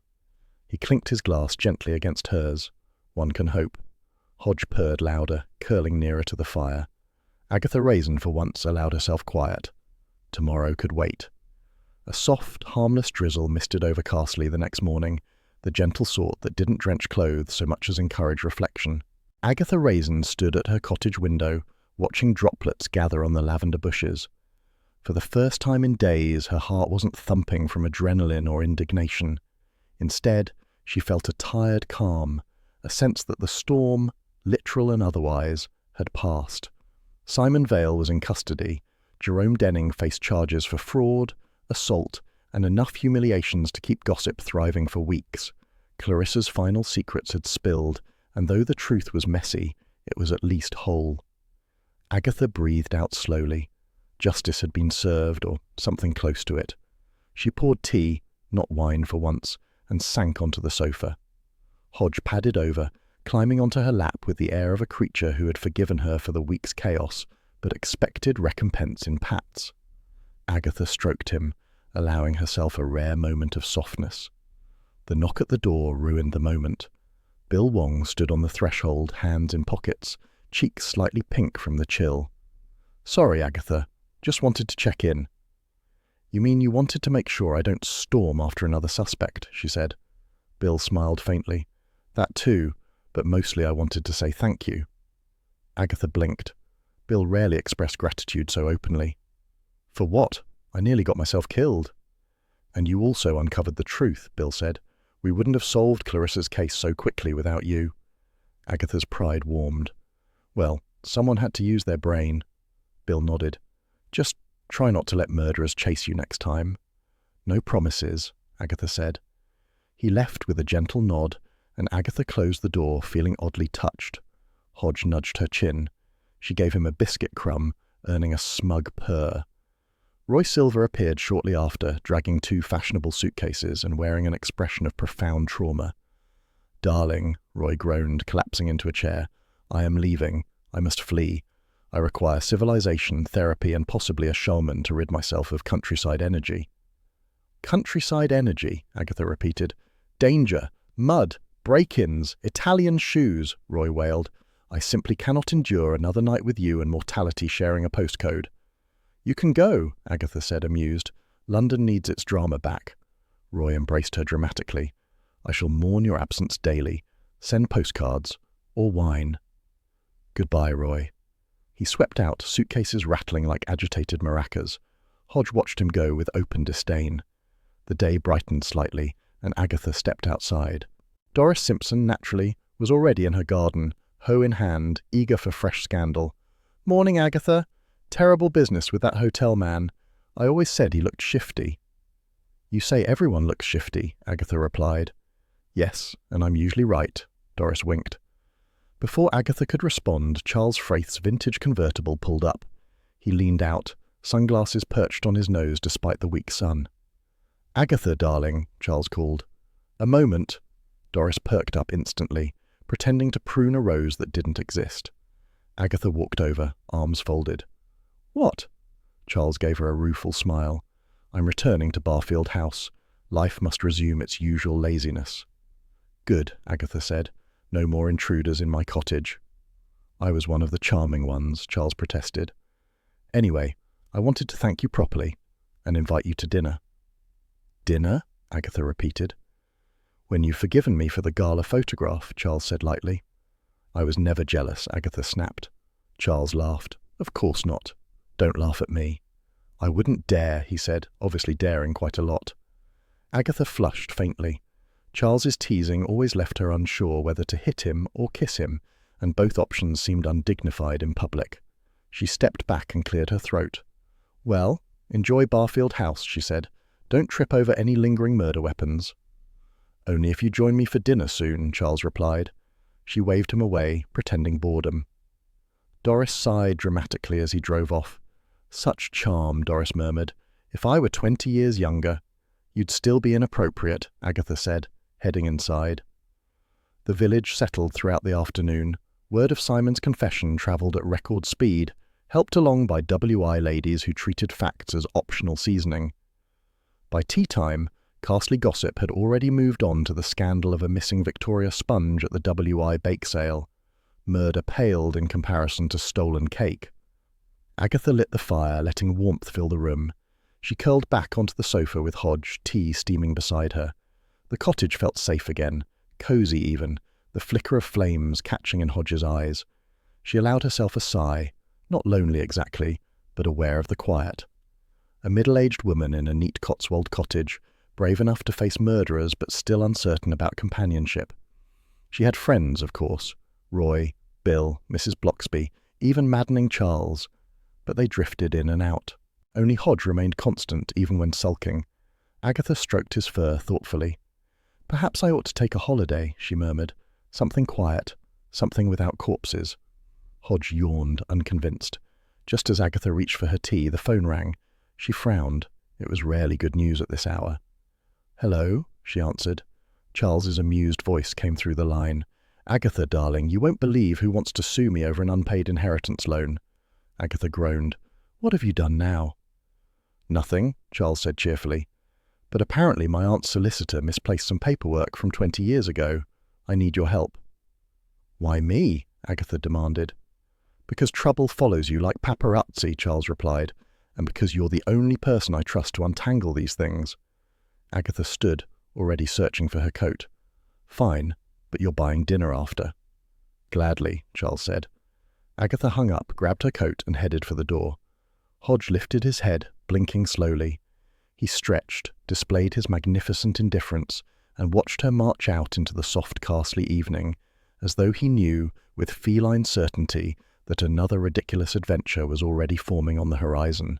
He clinked his glass gently against hers. "One can hope." Hodge purred louder, curling nearer to the fire. Agatha Raisin, for once, allowed herself quiet. Tomorrow could wait. A soft, harmless drizzle misted over Castley the next morning, the gentle sort that didn't drench clothes so much as encourage reflection. Agatha Raisin stood at her cottage window, watching droplets gather on the lavender bushes. For the first time in days, her heart wasn't thumping from adrenaline or indignation. Instead, she felt a tired calm, a sense that the storm, literal and otherwise, had passed. Simon Vale was in custody. Jerome Denning faced charges for fraud, assault, and enough humiliations to keep gossip thriving for weeks. Clarissa's final secrets had spilled, and though the truth was messy, it was at least whole. Agatha breathed out slowly. Justice had been served, or something close to it. She poured tea, not wine for once, and sank onto the sofa. Hodge padded over, climbing onto her lap with the air of a creature who had forgiven her for the week's chaos, but expected recompense in pats. Agatha stroked him, allowing herself a rare moment of softness. The knock at the door ruined the moment. Bill Wong stood on the threshold, hands in pockets, cheeks slightly pink from the chill. "Sorry, Agatha. Just wanted to check in." "You mean you wanted to make sure I don't storm after another suspect," she said. Bill smiled faintly. "That too, but mostly I wanted to say thank you." Agatha blinked. Bill rarely expressed gratitude so openly. "For what? I nearly got myself killed." "And you also uncovered the truth," Bill said. "We wouldn't have solved Clarissa's case so quickly without you." Agatha's pride warmed. "Well, someone had to use their brain." Bill nodded. "Just try not to let murderers chase you next time." "No promises," Agatha said. He left with a gentle nod, and Agatha closed the door, feeling oddly touched. Hodge nudged her chin. She gave him a biscuit crumb, earning a smug purr. Roy Silver appeared shortly after, dragging 2 fashionable suitcases and wearing an expression of profound trauma. "Darling," Roy groaned, collapsing into a chair. "I am leaving. I must flee. I require civilization, therapy, and possibly a shaman to rid myself of countryside energy." "Countryside energy," Agatha repeated. "Danger, mud, break-ins, Italian shoes," Roy wailed. "I simply cannot endure another night with you and mortality sharing a postcode." "You can go," Agatha said, amused. "London needs its drama back." Roy embraced her dramatically. "I shall mourn your absence daily. Send postcards. Or wine." "Goodbye, Roy." He swept out, suitcases rattling like agitated maracas. Hodge watched him go with open disdain. The day brightened slightly, and Agatha stepped outside. Doris Simpson, naturally, was already in her garden, hoe in hand, eager for fresh scandal. "Morning, Agatha. Terrible business with that hotel man. I always said he looked shifty." "You say everyone looks shifty," Agatha replied. "Yes, and I'm usually right," Doris winked. Before Agatha could respond, Charles Fraith's vintage convertible pulled up. He leaned out, sunglasses perched on his nose despite the weak sun. "Agatha, darling," Charles called. "A moment." Doris perked up instantly, pretending to prune a rose that didn't exist. Agatha walked over, arms folded. "What?" Charles gave her a rueful smile. "I'm returning to Barfield House. Life must resume its usual laziness." "Good," Agatha said. "No more intruders in my cottage." "I was one of the charming ones," Charles protested. "Anyway, I wanted to thank you properly and invite you to dinner." "Dinner?" Agatha repeated. "When you've forgiven me for the gala photograph," Charles said lightly. "I was never jealous," Agatha snapped. Charles laughed. "Of course not. Don't laugh at me." "I wouldn't dare," he said, obviously daring quite a lot. Agatha flushed faintly. Charles's teasing always left her unsure whether to hit him or kiss him, and both options seemed undignified in public. She stepped back and cleared her throat. "Well, enjoy Barfield House," she said. "Don't trip over any lingering murder weapons." "Only if you join me for dinner soon," Charles replied. She waved him away, pretending boredom. Doris sighed dramatically as he drove off. "Such charm," Doris murmured. "If I were 20 years younger." "You'd still be inappropriate," Agatha said, heading inside. The village settled throughout the afternoon. Word of Simon's confession travelled at record speed, helped along by WI ladies who treated facts as optional seasoning. By tea-time, Castley gossip had already moved on to the scandal of a missing Victoria sponge at the WI bake sale. Murder paled in comparison to stolen cake. Agatha lit the fire, letting warmth fill the room. She curled back onto the sofa with Hodge, tea steaming beside her. The cottage felt safe again, cosy even, the flicker of flames catching in Hodge's eyes. She allowed herself a sigh, not lonely exactly, but aware of the quiet. A middle-aged woman in a neat Cotswold cottage, brave enough to face murderers but still uncertain about companionship. She had friends, of course, Roy, Bill, Mrs. Bloxby, even maddening Charles, but they drifted in and out. Only Hodge remained constant even when sulking. Agatha stroked his fur thoughtfully. "Perhaps I ought to take a holiday," she murmured. "Something quiet, something without corpses." Hodge yawned, unconvinced. Just as Agatha reached for her tea, the phone rang. She frowned. It was rarely good news at this hour. "Hello," she answered. Charles's amused voice came through the line. "Agatha, darling, you won't believe who wants to sue me over an unpaid inheritance loan." Agatha groaned. "What have you done now?" "Nothing," Charles said cheerfully. "But apparently my aunt's solicitor misplaced some paperwork from 20 years ago. I need your help." "Why me?" Agatha demanded. "Because trouble follows you like paparazzi," Charles replied, "and because you're the only person I trust to untangle these things." Agatha stood, already searching for her coat. "Fine, but you're buying dinner after." "Gladly," Charles said. Agatha hung up, grabbed her coat, and headed for the door. Hodge lifted his head, blinking slowly. He stretched, displayed his magnificent indifference, and watched her march out into the soft Carsley evening, as though he knew, with feline certainty, that another ridiculous adventure was already forming on the horizon.